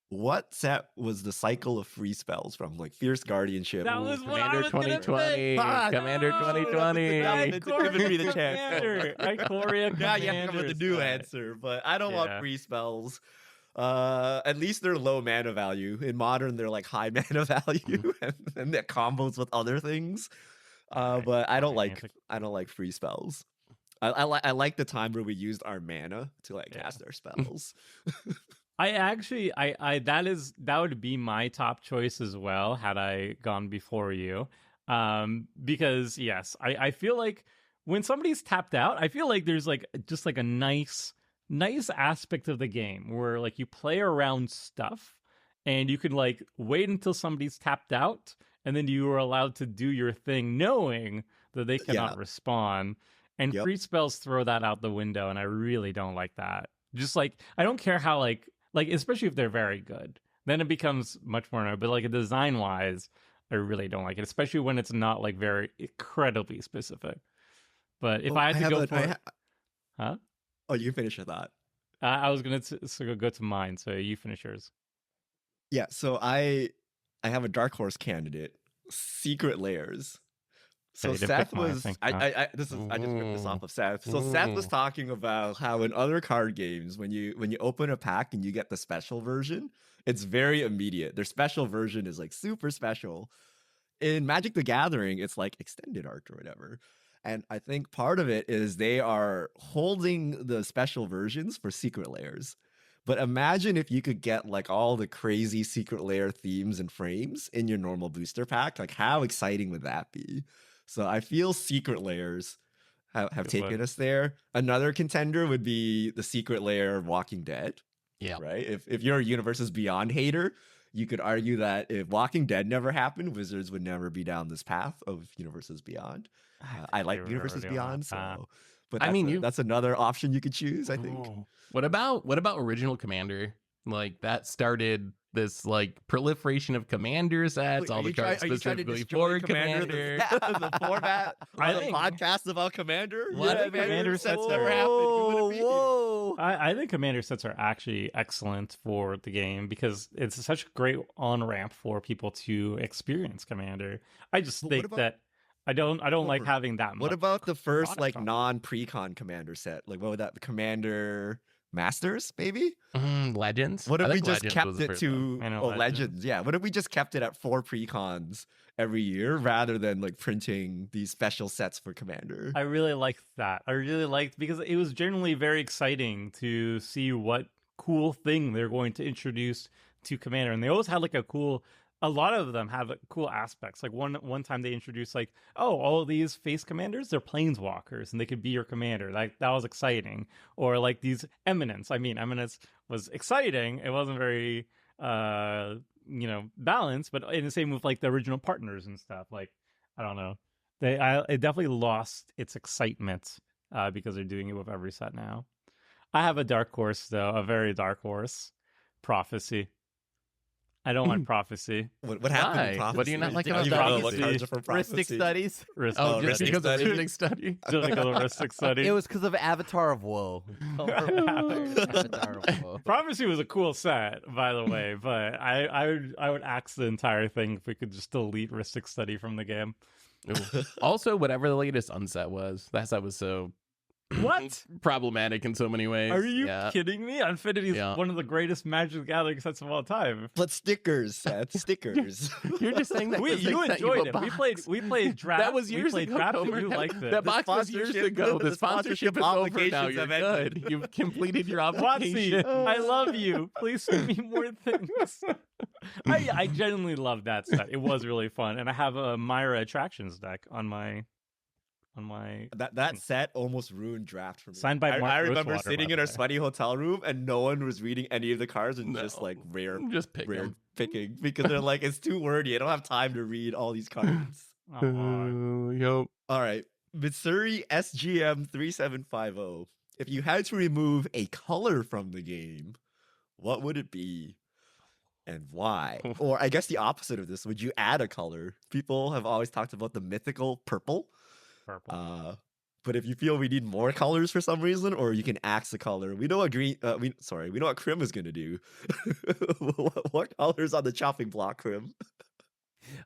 What set was the cycle of free spells from? Like Fierce Guardianship. That was what I Commander was gonna 2020. say. Commander No, 2020. It's giving me the chance. Ikoria Yeah, you have to come with the new Commander answer, but I don't want Yeah. free spells. At least they're low mana value. In Modern, they're like high mana value, and they're combos with other things. But I don't like free spells. I like the time where we used our mana to like Yeah. cast our spells. I actually, that would be my top choice as well had I gone before you, because yes, I feel like when somebody's tapped out, I feel like there's like just like a nice aspect of the game where like you play around stuff and you can like wait until somebody's tapped out and then you are allowed to do your thing knowing that they cannot respond. And Yep. free spells throw that out the window, and I really don't like that. Just like I don't care how like especially if they're very good, then it becomes much more annoying. But like design wise, I really don't like it, especially when it's not like very incredibly specific. But if I had to go for huh? Oh, you finish with that. I was gonna go to mine, so you finish yours. Yeah, so I have a dark horse candidate, Secret Layers. So Okay, you didn't Seth pick mine, I was think, I huh? I just ripped this off of Seth. So Seth was talking about how in other card games, when you open a pack and you get the special version, it's very immediate. Their special version is like super special. In Magic the Gathering, it's like extended art or whatever. And I think part of it is they are holding the special versions for Secret Layers. But imagine if you could get like all the crazy Secret Layer themes and frames in your normal booster pack. Like how exciting would that be? So I feel Secret Layers have Good taken one. us there. Another contender would be the Secret Layer of Walking Dead. Yeah. Right? If you're a Universes Beyond hater, you could argue that if Walking Dead never happened, Wizards would never be down this path of Universes Beyond. I think like they were Universes doing Beyond, that. so but I mean, that's another option you could choose, I think. Oh. What about original Commander? Like that started this like proliferation of Commander sets, Wait, all are the you cards trying to specifically destroy for Commander? Commander. The format I of the think- podcast about Commander? Yeah, What I if think Commander sets sets never are- happened? We wouldn't be here. Whoa. I think Commander sets are actually excellent for the game because it's such a great on ramp for people to experience Commander. I just But what think about- that I don't like Over. having that much. What about the first product like on it. non-precon Commander set? Like what would that Commander Masters, maybe? Legends. What if I we think just Legends kept was the it first to one. I know, Legends? Legends. Yeah. What if we just kept it at 4 precons every year rather than like printing these special sets for Commander? I really liked that. I really liked because it was generally very exciting to see what cool thing they're going to introduce to Commander, and they always had like a lot of them have cool aspects. Like one time they introduced like, oh, all of these face commanders, they're planeswalkers and they could be your commander. Like that was exciting. Or like these Eminence. I mean, Eminence was exciting. It wasn't very balanced, but in the same with like the original partners and stuff. Like, I don't know. It definitely lost its excitement because they're doing it with every set now. I have a dark horse though, a very dark horse. Prophecy. I don't want prophecy. What happened in Why? Prophecy? What do you not like You about don't know what Prophecy? cards are from Prophecy? Ristic studies. Risk Oh, Oh, just Ristic because of Study? Ristic Study. Just like a Ristic study. It was because of Avatar of Woe. Avatar of Woe. Prophecy was a cool set, by the way, but I would axe the entire thing if we could just delete Ristic Study from the game. Ooh. Also, whatever the latest Unset was, that set was so What? problematic in so many ways. Are you Yeah. kidding me? Infinity is Yeah. one of the greatest Magic the Gathering sets of all time. But stickers, Seth. Stickers. You're just saying that. You enjoyed it. We played draft. That was years we played ago. draft and Comer. you liked it. That box was years sponsorship- ago. the The sponsorship sponsorship is over now. obligations You're have ended. good. You've completed your Watsy, obligation. I love you. Please send me more things. I genuinely love that set. It was really fun, and I have a Myra Attractions deck on my. That set almost ruined draft for me. Signed by I Mark remember Rosewater, sitting by in the our way. sweaty hotel room and no one was reading any of the cards and No. just like rare Just pick rare them. picking because they're like it's too wordy. I don't have time to read all these cards. Aw. Yup. All right, Mitsuri SGM 3750. If you had to remove a color from the game, what would it be? And why? Or I guess the opposite of this, would you add a color? People have always talked about the mythical purple. Purple. But if you feel we need more colors for some reason, or you can axe the color, we know what green. We know what Krim is gonna do. what colors on the chopping block, Krim?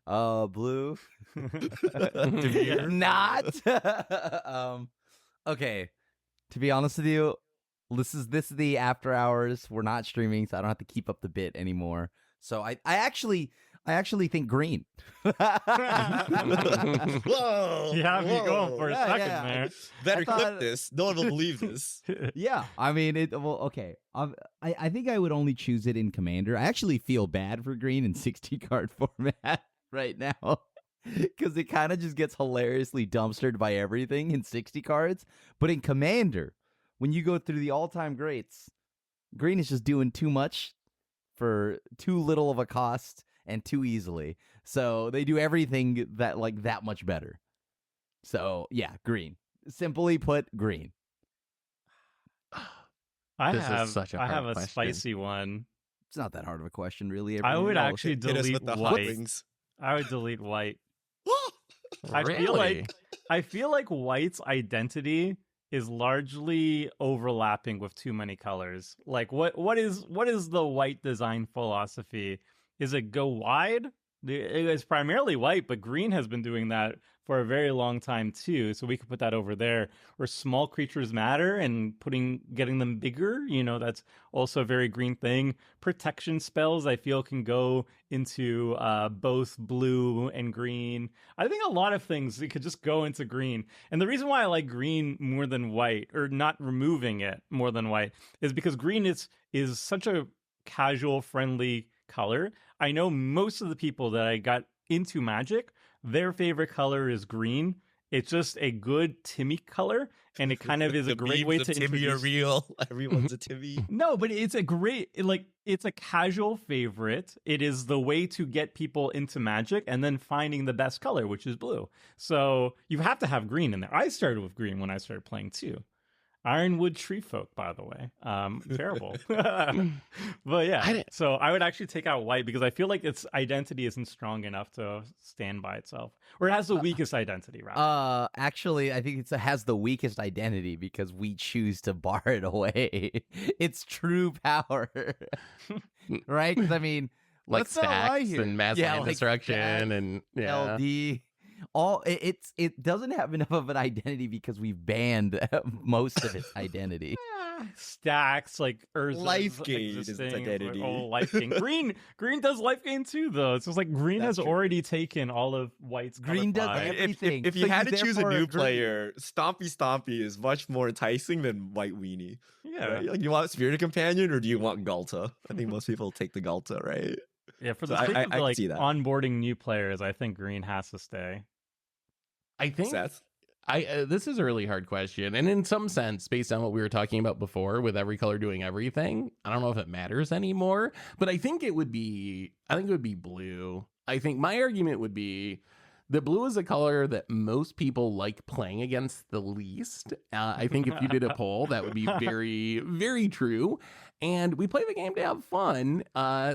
Blue. Devere? Not. Okay. To be honest with you, this is the after hours. We're not streaming, so I don't have to keep up the bit anymore. So I actually think green. Whoa! You have me going whoa. for a Yeah, second yeah. there. Better I clip thought- this. No one will believe this. Yeah, I mean it. Well, okay. I think I would only choose it in Commander. I actually feel bad for green in 60 card format right now because it kind of just gets hilariously dumpstered by everything in 60 cards. But in Commander, when you go through the all-time greats, green is just doing too much for too little of a cost and too easily. So they do everything that much better. So yeah, green. Simply put, green. This is such a I have hard a question. spicy one. It's not that hard of a question, really. I would Everyone knows actually it. Hit us delete with the hot white. wings. I would delete white. I Really? feel like white's identity is largely overlapping with too many colors. Like what is the white design philosophy? Is it go wide? It's primarily white, but green has been doing that for a very long time too. So we could put that over there. Where small creatures matter and getting them bigger, that's also a very green thing. Protection spells I feel can go into both blue and green. I think a lot of things it could just go into green. And the reason why I like green more than white, or not removing it more than white, is because green is such a casual friendly color. I know most of the people that I got into Magic, their favorite color is green. It's just a good Timmy color, and it kind of is a The great way memes to of Timmy are introduce. real. Everyone's a Timmy. No, but it's a great, it's a casual favorite. It is the way to get people into Magic and then finding the best color, which is blue. So you have to have green in there. I started with green when I started playing too. Ironwood Tree Folk, by the way. Terrible. But yeah, so I would actually take out white because I feel like its identity isn't strong enough to stand by itself. Or it has the weakest identity, rather. Actually, I think it has the weakest identity because we choose to bar it away. Its true power, right? Because I mean, like let's not lie stacks here. and mass Yeah, land like destruction stacks, and yeah. LD. It doesn't have enough of an identity because we've banned most of its identity. Stacks like Urza's Life gain is its existing, identity. Oh, life gain. Green does life gain too, though. It's just like green That's has true. already taken all of white's Green color does pie. everything. If you So had you to choose a therefore new agree. player, Stompy is much more enticing than White Weenie. Yeah, Right? Like, you want Spirit Companion or do you want Galta? I think most people take the Galta, right? yeah. For So the sake I of can like see that. onboarding new players, I think green has to stay. I think Seth? this is a really hard question, and in some sense, based on what we were talking about before, with every color doing everything, I don't know if it matters anymore. But I think it would be blue. I think my argument would be the blue is a color that most people like playing against the least. I think if you did a poll, that would be very, very true. And we play the game to have fun.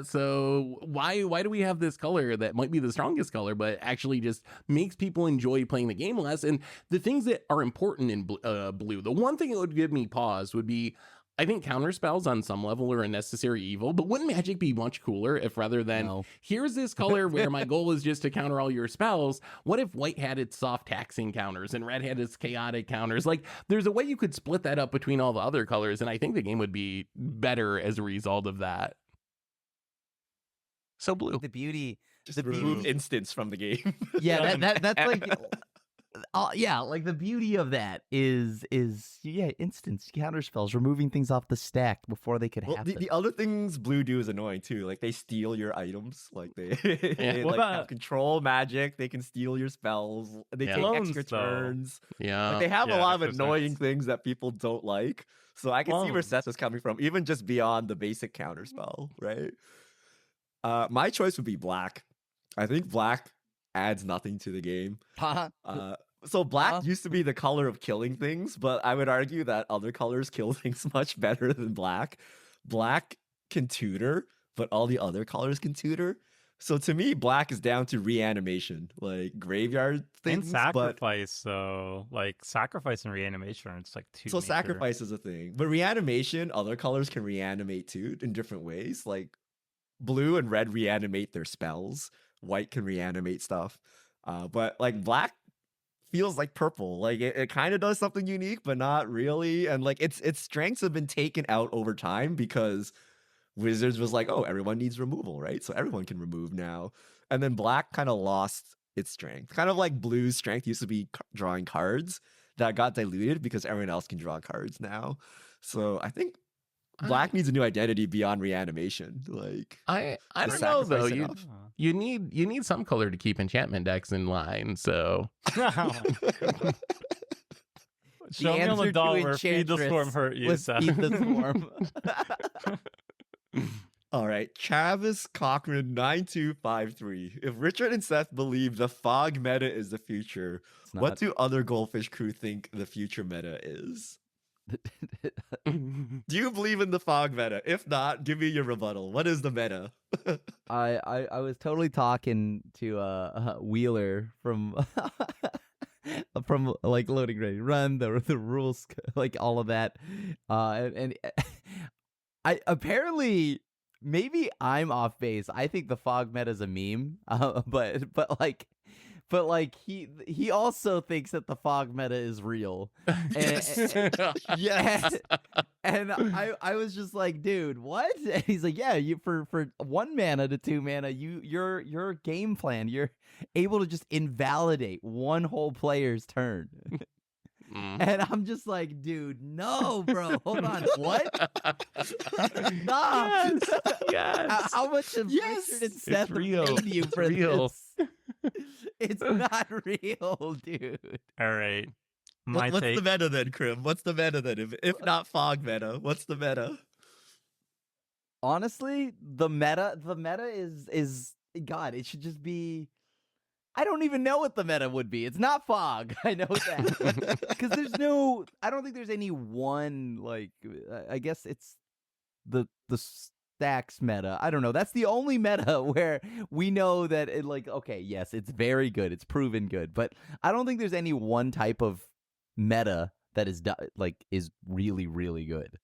So why do we have this color that might be the strongest color, but actually just makes people enjoy playing the game less? And the things that are important in blue, the one thing that would give me pause would be, I think counter spells on some level are a necessary evil, but wouldn't Magic be much cooler if rather than here's this color where my goal is just to counter all your spells, what if white had its soft taxing counters and red had its chaotic counters? Like, there's a way you could split that up between all the other colors, and I think the game would be better as a result of that. So blue. The beauty, Just remove instance from the game. Yeah, that's like, yeah, like the beauty of that is instance counter spells, removing things off the stack before they could Well, happen. the other things blue do is annoying too. Like they steal your items. Like they, they What like about- have control magic. They can steal your spells. They Yeah. take Clones, extra though. turns. Yeah. Like they have a Yeah, lot of extra annoying turns. things that people don't like. So I can see where Clones. Seth is coming from, even just beyond the basic counter spell, right? My choice would be black. I think black adds nothing to the game. Huh? So black Huh? used to be the color of killing things, but I would argue that other colors kill things much better than black. Black can tutor, but all the other colors can tutor. So to me, black is down to reanimation, like graveyard And things. But sacrifice, so like sacrifice and reanimation are it's like two. so major- sacrifice is a thing, but reanimation, other colors can reanimate too in different ways. Like blue and red reanimate their spells. White can reanimate stuff, but like black feels like purple. Like it kind of does something unique, but not really. And like its strengths have been taken out over time because Wizards was like, oh, everyone needs removal, right? So everyone can remove now. And then black kind of lost its strength. Kind of like blue's strength used to be drawing cards that got diluted because everyone else can draw cards now. So I think black needs a new identity beyond reanimation. Like I the don't know though. sacrifice You enough. you need some color to keep enchantment decks in line. So Show me on the answer to dollar. Feed the storm Enchantress hurt you, was Seth. feed the swarm. All right, Travis Cochran 9253. If Richard and Seth believe the fog meta is the future, It's what not. do other Goldfish crew think the future meta is? Do you believe in the fog meta? If not, give me your rebuttal. What is the meta? I was totally talking to Wheeler from from like Loading Ready Run, the rules, like all of that, and I apparently maybe I'm off base. I think the fog meta is a meme, but like he also thinks that the fog meta is real. Yes. And I was just like, dude, what? And he's like, yeah, you for 1 mana to 2 mana, your game plan, you're able to just invalidate one whole player's turn. And I'm just like, dude, no, bro, hold on, what? Nah. Yes. How much of Yes. Richard and Seth real. paid you It's for real. this? It's not real, dude. All right. My What's take. the meta then, Krim? What's the meta then? If not fog meta, what's the meta? Honestly, the meta is God, it should just be. I don't even know what the meta would be. It's not fog. I know that. Because I don't think there's any one, like, I guess it's the stacks meta. I don't know. That's the only meta where we know that it, like, okay, yes, it's very good. It's proven good. But I don't think there's any one type of meta that is is really, really good.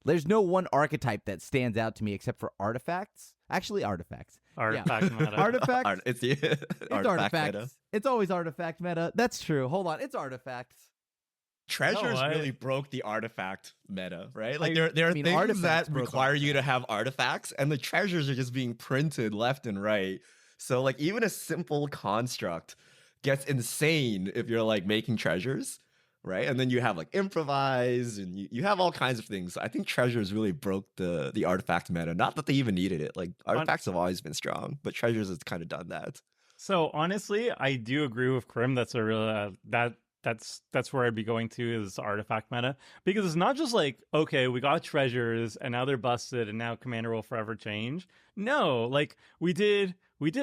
There's no one archetype that stands out to me except for artifacts. Actually, artifacts. Artifact meta. Artifacts. It's the It's artifact artifacts. meta. It's always artifact meta. That's true. Hold on. It's artifacts. Treasures I- really broke the artifact meta, right? Like I- there are I mean, things artifacts that broke require you to have artifacts, and the treasures are just being printed left and right. So like even a simple construct gets insane if you're like making treasures, right? And then you have like improvise, and you have all kinds of things. I think treasures really broke the artifact meta. Not that they even needed it. Like artifacts have always been strong, but treasures has kind of done that. So honestly, I do agree with Krim. That's a real that that's where I'd be going to is artifact meta, because it's not just like, okay, we got treasures and now they're busted and now Commander will forever change. No, like we did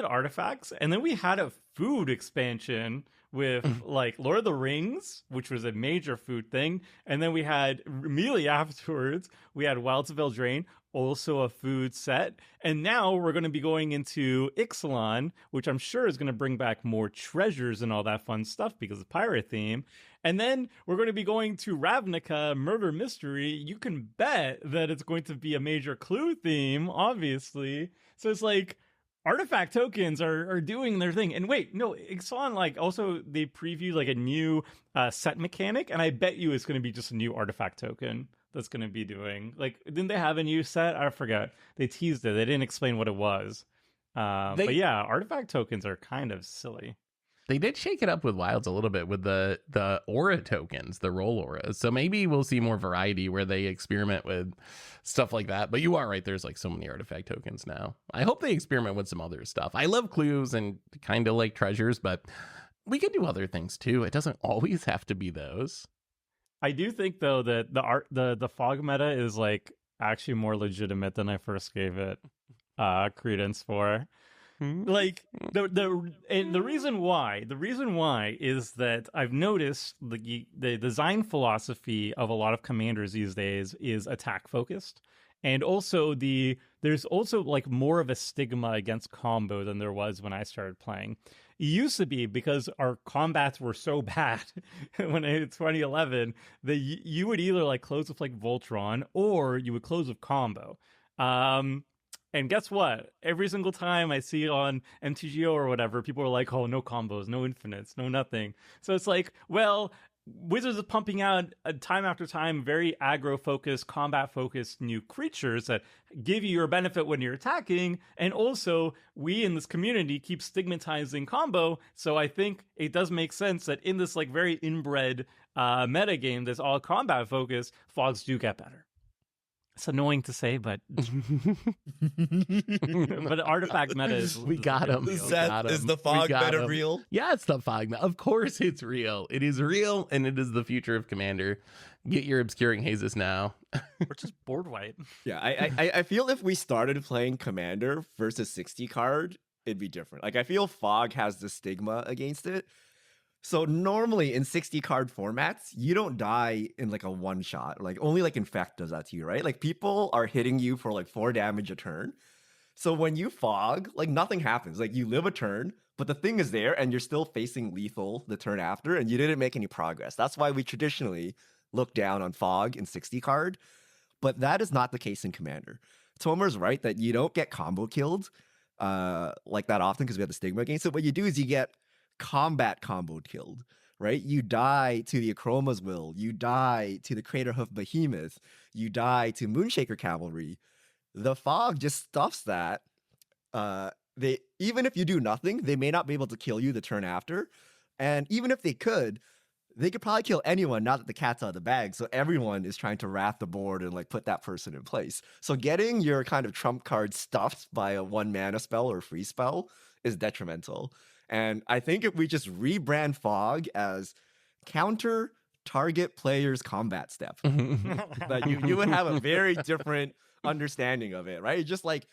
artifacts, and then we had a food expansion with like Lord of the Rings, which was a major food thing, and then we had immediately afterwards we had Wilds of Eldraine, also a food set, and now we're going to be going into Ixalan, which I'm sure is going to bring back more treasures and all that fun stuff because of pirate theme. And then we're going to be going to Ravnica Murder Mystery. You can bet that it's going to be a major clue theme, obviously. So it's like artifact tokens are doing their thing. And wait, no, Ixalan, like, also they previewed like a new set mechanic, and I bet you it's going to be just a new artifact token that's going to be doing, like, didn't they have a new set? I forget. They teased it. They didn't explain what it was. But yeah, artifact tokens are kind of silly. They did shake it up with Wilds a little bit with the aura tokens, the roll auras. So maybe we'll see more variety where they experiment with stuff like that. But you are right, there's like so many artifact tokens now. I hope they experiment with some other stuff. I love clues and kind of like treasures, but we could do other things too. It doesn't always have to be those. I do think though that the fog meta is like actually more legitimate than I first gave it credence for. Like the reason why is that I've noticed the design philosophy of a lot of commanders these days is attack focused, and also there's also like more of a stigma against combo than there was when I started playing. It used to be because our combats were so bad when in 2011 that you would either like close with like Voltron or you would close with combo. And guess what? Every single time I see on MTGO or whatever, people are like, oh, no combos, no infinites, no nothing. So it's like, well, Wizards is pumping out time after time very aggro-focused, combat-focused new creatures that give you your benefit when you're attacking, and also we in this community keep stigmatizing combo, so I think it does make sense that in this like very inbred meta game that's all combat-focused, fogs do get better. It's annoying to say, but but artifact meta is We got him. Is the fog meta real? Yeah, it's the fog meta. Of course it's real. It is real, and it is the future of Commander. Get your Obscuring Hazes now. Or just board white. Yeah, I feel if we started playing Commander versus 60 card, it'd be different. Like, I feel fog has the stigma against it. So normally in 60 card formats, you don't die in like a one shot. Like only like Infect does that to you, right? Like people are hitting you for like 4 damage a turn. So when you fog, like nothing happens. Like you live a turn, but the thing is there and you're still facing lethal the turn after and you didn't make any progress. That's why we traditionally look down on fog in 60 card. But that is not the case in Commander. Tomer's right that you don't get combo killed like that often because we have the stigma against it. What you do is you get combat combo killed, right? You die to the Akroma's Will, you die to the Craterhoof Behemoth, you die to Moonshaker Cavalry. The fog just stuffs that. They even if you do nothing, they may not be able to kill you the turn after. And even if they could probably kill anyone now that the cat's out of the bag. So everyone is trying to wrath the board and like put that person in place. So getting your kind of trump card stuffed by a 1 mana spell or free spell is detrimental. And I think if we just rebrand Fog as counter target player's combat step, that you would have a very different understanding of it, right? Just like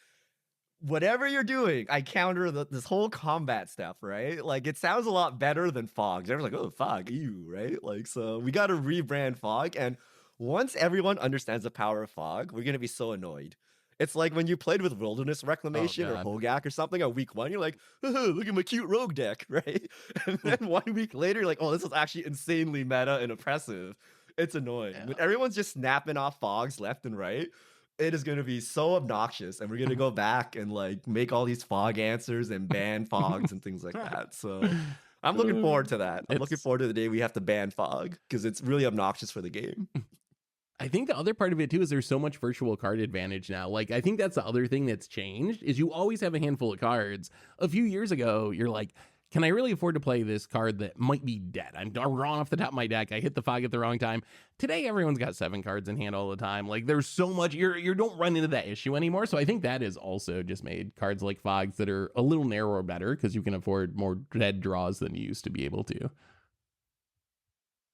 whatever you're doing, I counter this whole combat stuff, right? Like it sounds a lot better than Fog. Everyone's like, oh, Fog, ew, right? Like, so we got to rebrand Fog. And once everyone understands the power of Fog, we're going to be so annoyed. It's like when you played with Wilderness Reclamation or Hogak or something on week 1, you're like, oh, look at my cute rogue deck, right? And then 1 week later, you're like, oh, this is actually insanely meta and oppressive. It's annoying. Yeah. When everyone's just snapping off fogs left and right, it is going to be so obnoxious. And we're going to go back and like make all these fog answers and ban fogs and things like that. So I'm looking forward to that. I'm looking forward to the day we have to ban fog because it's really obnoxious for the game. I think the other part of it too is there's so much virtual card advantage now. Like I think that's the other thing that's changed is you always have a handful of cards. A few years ago, you're like, can I really afford to play this card that might be dead? I'm wrong off the top of my deck. I hit the fog at the wrong time. Today, everyone's got 7 cards in hand all the time. Like there's so much, you don't run into that issue anymore. So I think that has also just made cards like fogs that are a little narrower better because you can afford more dead draws than you used to be able to.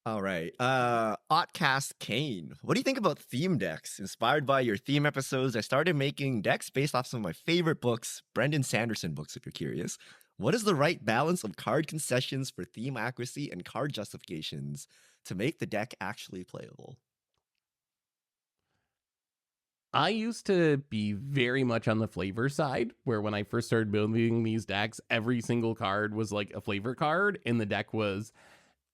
All right. Otcast Kane. What do you think about theme decks? Inspired by your theme episodes, I started making decks based off some of my favorite books, Brendan Sanderson books, if you're curious. What is the right balance of card concessions for theme accuracy and card justifications to make the deck actually playable? I used to be very much on the flavor side, where when I first started building these decks, every single card was like a flavor card, and the deck was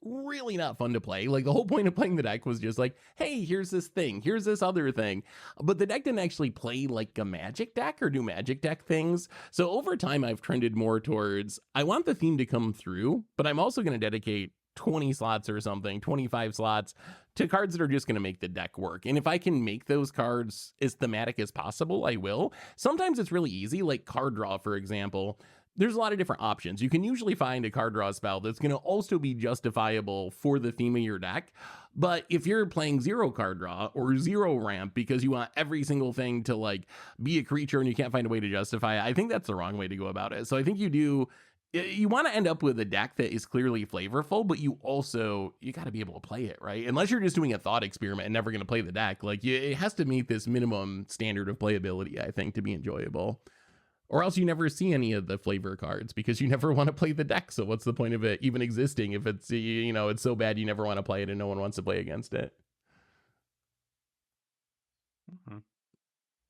really not fun to play. Like the whole point of playing the deck was just like, hey, here's this thing, here's this other thing. But the deck didn't actually play like a magic deck or do magic deck things. So over time, I've trended more towards I want the theme to come through, but I'm also going to dedicate 20 slots or something, 25 slots to cards that are just going to make the deck work. And if I can make those cards as thematic as possible, I will. Sometimes it's really easy, like card draw, for example. There's a lot of different options. You can usually find a card draw spell that's going to also be justifiable for the theme of your deck. But if you're playing zero card draw or zero ramp because you want every single thing to like be a creature and you can't find a way to justify it, I think that's the wrong way to go about it. So I think you want to end up with a deck that is clearly flavorful, but you got to be able to play it, right? Unless you're just doing a thought experiment and never going to play the deck. Like it has to meet this minimum standard of playability, I think, to be enjoyable. Or else you never see any of the flavor cards because you never want to play the deck. So what's the point of it even existing if it's, it's so bad you never want to play it and no one wants to play against it?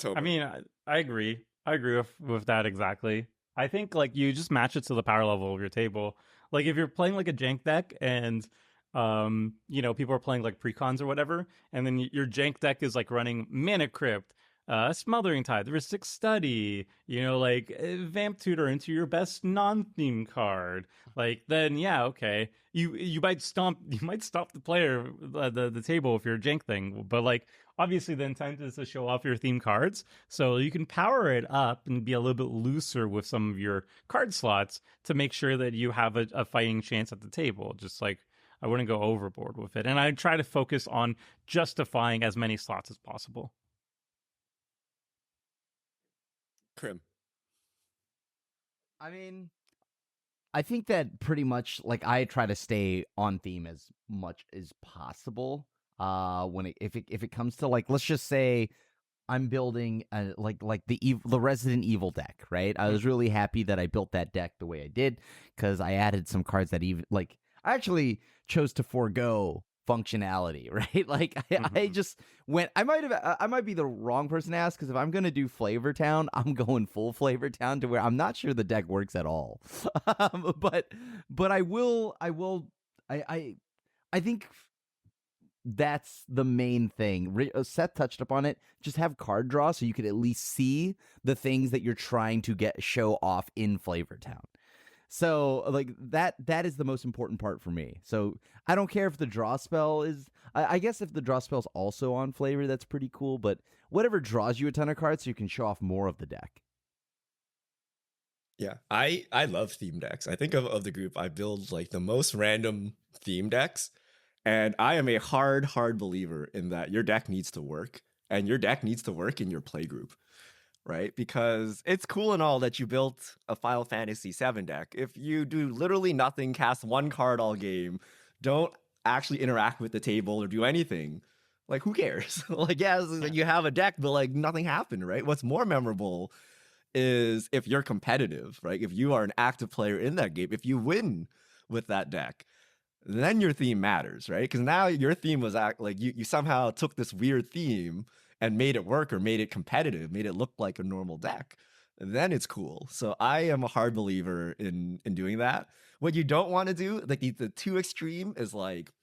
I mean, I agree. I agree with that exactly. I think like you just match it to the power level of your table. Like if you're playing like a jank deck and people are playing like precons or whatever, and then your jank deck is like running Mana Crypt, Smothering Tide, the Rhystic Study, Vamp Tutor into your best non-theme card. Like then, yeah, okay, you might stomp the player the table if you're a jank thing, but like obviously the intent is to show off your theme cards, so you can power it up and be a little bit looser with some of your card slots to make sure that you have a fighting chance at the table. Just like I wouldn't go overboard with it, and I try to focus on justifying as many slots as possible. Krim. I mean, I think that pretty much like I try to stay on theme as much as possible. If it comes to like, let's just say I'm building the Resident Evil deck, right? I was really happy that I built that deck the way I did because I added some cards that even like I actually chose to forego functionality, right? Like I just went. I might be the wrong person to ask because if I'm gonna do Flavor Town, I'm going full Flavor Town to where I'm not sure the deck works at all. But I will. I think that's the main thing. Seth touched upon it. Just have card draw so you could at least see the things that you're trying to show off in Flavor Town. So like that is the most important part for me. So I don't care if the draw spell is I guess if the draw spell is also on flavor, that's pretty cool, but whatever draws you a ton of cards so you can show off more of the deck. Yeah, I love theme decks. I think of the group, I build like the most random theme decks, and I am a hard believer in that your deck needs to work, and your deck needs to work in your play group. Right? Because it's cool and all that you built a Final Fantasy VII deck. If you do literally nothing, cast one card all game, don't actually interact with the table or do anything, like who cares? Like, yes, like you have a deck, but like nothing happened, right? What's more memorable is if you're competitive, right? If you are an active player in that game, if you win with that deck, then your theme matters, right? Because now your theme was like you somehow took this weird theme and made it work or made it competitive, made it look like a normal deck, then it's cool. So I am a hard believer in doing that. What you don't want to do, like the too extreme is like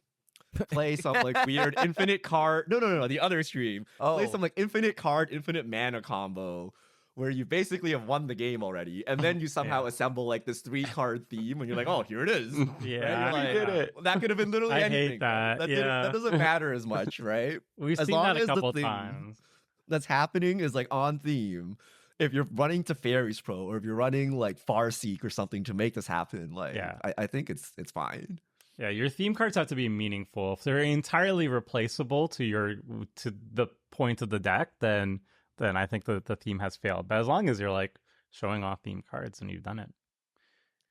play some like weird infinite card. No, the other extreme. Play some like infinite card, infinite mana combo where you basically have won the game already, and then you somehow assemble like this 3-card theme, and you're like, oh, here it is. Yeah, right? you did it. That could have been literally I anything. hate that. That doesn't matter as much, right? We've As seen long that a as the couple thing times. that's happening is like on theme. If you're running Teferi's Pro, or if you're running like Farseek or something to make this happen, like I think it's fine. Yeah, your theme cards have to be meaningful. If they're entirely replaceable to the point of the deck, then I think the theme has failed. But as long as you're like showing off theme cards and you've done it.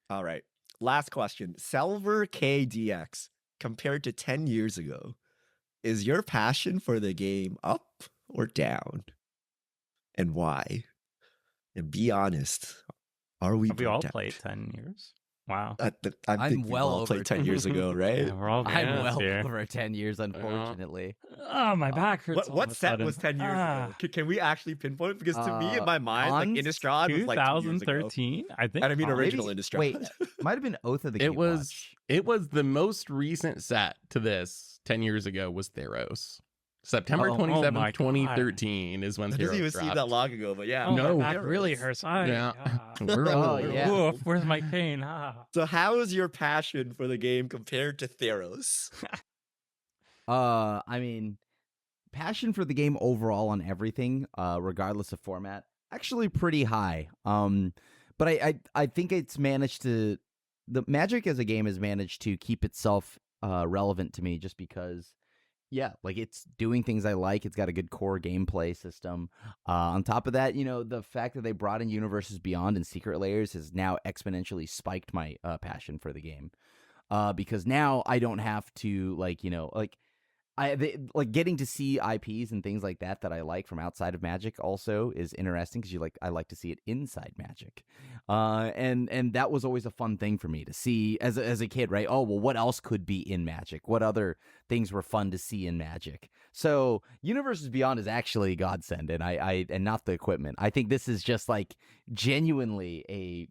All right. Last question. Selver KDX. compared to 10 years ago, is your passion for the game up or down? And why? And be honest. Are we Have we all burnt out? played 10 years? Wow. I think we well all over played 10 years ago, right? Yeah, we're all I'm gamers well here. over 10 years, unfortunately. Oh, my back hurts. all What of a set was sudden. 10 years ago? Can we actually pinpoint? Because to me, in my mind, like Cons? Innistrad was like 2 years ago. 2013, I think. And I mean Cons. original Innistrad. Wait, might have been Oath of the It was Gatewatch. it was the most recent set to this 10 years ago was Theros. September Oh, 27th, my God. 2013 is when That Theros doesn't even seem dropped. that long ago, but yeah. Oh, No. my back really hurts. Yeah. We're Oh, all yeah. Oof, where's my cane? Ah. So how is your passion for the game compared to Theros? I mean, passion for the game overall on everything, regardless of format, actually pretty high. But I think it's managed to, the Magic as a game has managed to keep itself relevant to me just because, yeah, like it's doing things I like. It's got a good core gameplay system. On top of that, the fact that they brought in Universes Beyond and Secret Layers has now exponentially spiked my passion for the game. Because now I don't have to getting to see IPs and things like that I like from outside of Magic also is interesting because I like to see it inside Magic, and that was always a fun thing for me to see as a kid, right? Oh well, what else could be in Magic? What other things were fun to see in Magic? So Universes Beyond is actually a godsend, and I not the equipment. I think this is just like genuinely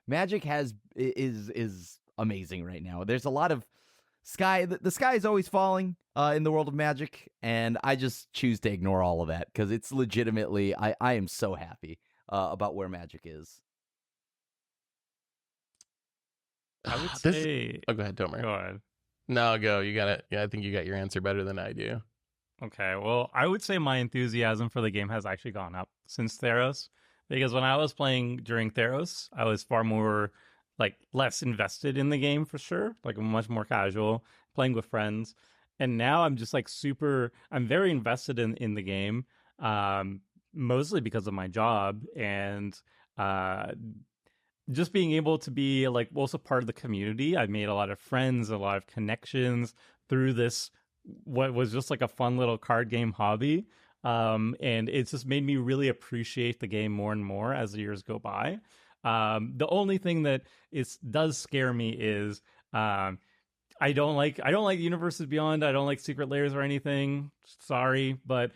Magic is amazing right now. There's a lot of the sky is always falling in the world of Magic, and I just choose to ignore all of that because it's legitimately I am so happy about where Magic is. I would This- say. Oh, go ahead, Tomer. Go ahead. No, go. You got it. Yeah, I think you got your answer better than I do. Okay, well, I would say my enthusiasm for the game has actually gone up since Theros, because when I was playing during Theros, I was far more less invested in the game for sure, like much more casual, playing with friends. And now I'm just I'm very invested in the game, mostly because of my job and just being able to be also part of the community. I've made a lot of friends, a lot of connections through this, what was just like a fun little card game hobby. And it's just made me really appreciate the game more and more as the years go by. The only thing that does scare me is I don't like Universes Beyond. I don't like Secret Layers or anything. Sorry, but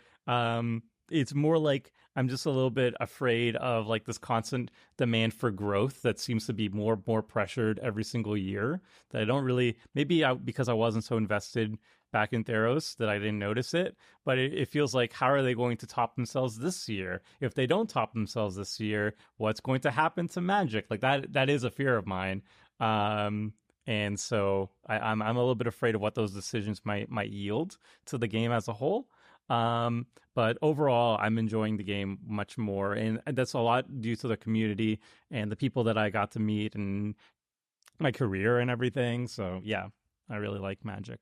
it's more like I'm just a little bit afraid of this constant demand for growth that seems to be more pressured every single year. That I don't really, because I wasn't so invested back in Theros that I didn't notice it, but it feels like, how are they going to top themselves this year? If they don't top themselves this year, what's going to happen to Magic? That is a fear of mine. And so I'm a little bit afraid of what those decisions might yield to the game as a whole. But overall, I'm enjoying the game much more, and that's a lot due to the community and the people that I got to meet and my career and everything. So yeah, I really like Magic.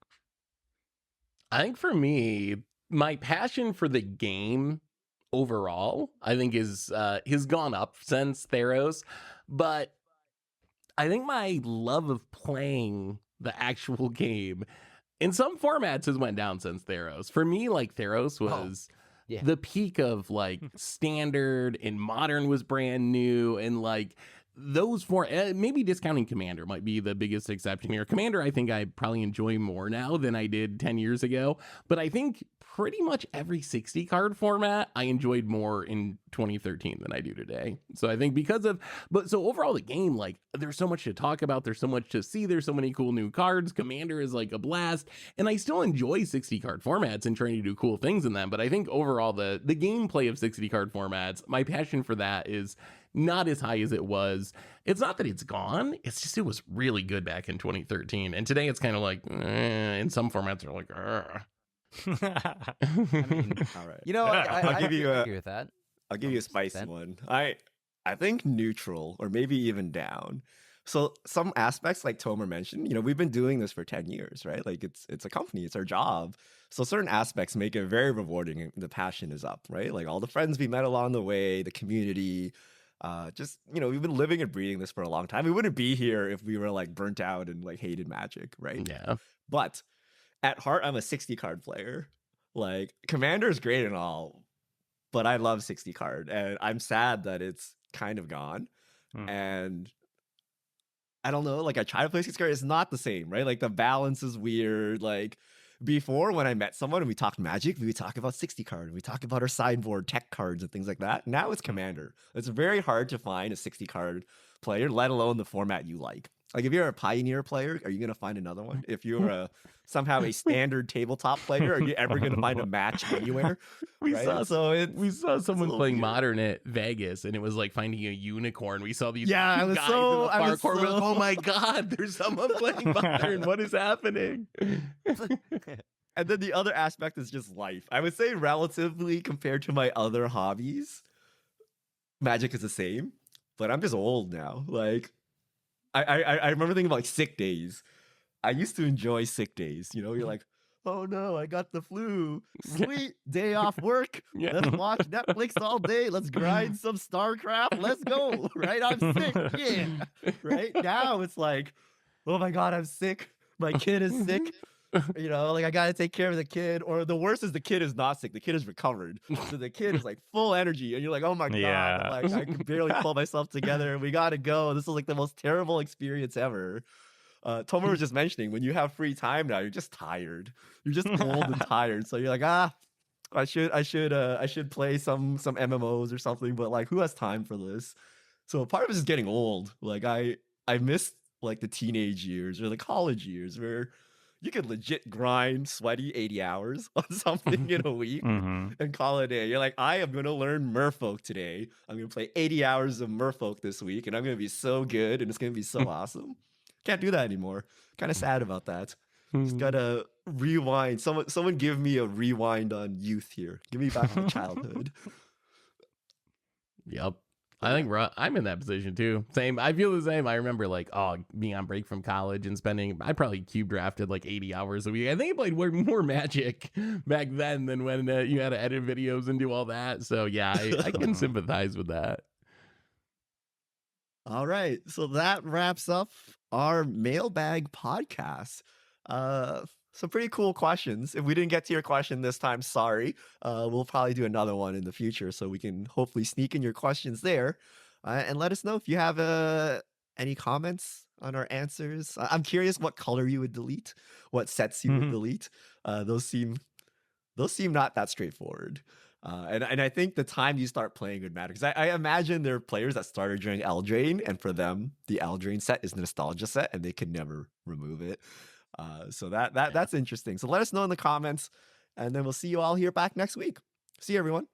I think for me, my passion for the game overall, I think has gone up since Theros, but I think my love of playing the actual game in some formats has went down since Theros. For me, Theros was yeah. the peak of standard, and modern was brand new, and those four, maybe discounting Commander might be the biggest exception here. Commander, I think I probably enjoy more now than I did 10 years ago, but I think pretty much every 60 card format I enjoyed more in 2013 than I do today. So I think so overall the game, there's so much to talk about, there's so much to see, there's so many cool new cards. Commander is a blast, and I still enjoy 60 card formats and trying to do cool things in them, but I think overall the gameplay of 60 card formats, my passion for that is not as high as it was. It's not that it's gone, it's just it was really good back in 2013, and today it's kind of in some formats are I mean, All right. I'll give you a- agree with that. I'll give you a spicy Percent. one. I think neutral or maybe even down. So some aspects, like Tomer mentioned, we've been doing this for 10 years, right? It's a company, it's our job. So certain aspects make it very rewarding. The passion is up, right? All the friends we met along the way, the community, Just we've been living and breathing this for a long time. We wouldn't be here if we were like burnt out and like hated Magic, right? Yeah. But at heart, I'm a 60 card player. Like Commander is great and all, but I love 60 card, and I'm sad that it's kind of gone. And I don't know, like I try to play 60 card, it's not the same, right? Like the balance is weird. Like before, when I met someone and we talked Magic, we would talk about 60 card, and we talk about our sideboard tech cards and things like that. Now it's Commander. It's very hard to find a 60 card player, let alone the format you like. Like if you're a Pioneer player, are you gonna find another one? If you're somehow a standard tabletop player, are you ever gonna find a match anywhere? We Right? saw someone little playing weird. Modern at Vegas, and it was like finding a unicorn. We saw these Yeah, two I was guys so- in the I far was corner. We're like, so- oh my god, there's someone playing Modern. What is happening? And then the other aspect is just life. I would say relatively compared to my other hobbies, Magic is the same, but I'm just old now. Like I remember thinking about like sick days. I used to enjoy sick days. You're like, oh no, I got the flu. Sweet day off work. Yeah. Let's watch Netflix all day. Let's grind some StarCraft. Let's go. Right? I'm sick. Yeah. Right? Now it's like, oh my God, I'm sick. My kid is sick. Like I gotta take care of the kid. Or the worst is the kid is not sick. The kid is recovered. So the kid is like full energy. And you're like, oh my God. Yeah. Like I can barely pull myself together. We gotta go. This is like the most terrible experience ever. Tomer was just mentioning when you have free time now, you're just tired. You're just old and tired. So you're like, I should play some MMOs or something, but like who has time for this? So part of it is getting old. Like I miss like the teenage years or the college years where you could legit grind sweaty 80 hours on something in a week Mhm. and call it a day. You're like, I am going to learn Merfolk today. I'm going to play 80 hours of Merfolk this week, and I'm going to be so good, and it's going to be so awesome. Can't do that anymore. Kind of sad about that. Just gotta rewind. Someone give me a rewind on youth here. Give me back my childhood. Yep. I think I'm in that position too. Same. I feel the same. I remember like, being on break from college and I probably cube drafted like 80 hours a week. I think I played more Magic back then than when you had to edit videos and do all that. So yeah, I can sympathize with that. All right. So that wraps up our mailbag podcast. Some pretty cool questions. If we didn't get to your question this time, sorry. We'll probably do another one in the future so we can hopefully sneak in your questions there. And let us know if you have any comments on our answers. I'm curious what color you would delete, what sets you would delete. Those seem not that straightforward. And I think the time you start playing would matter, because I imagine there are players that started during Eldraine, and for them, the Eldraine set is nostalgia set, and they can never remove it. So that's interesting. So let us know in the comments, and then we'll see you all here back next week. See you, everyone.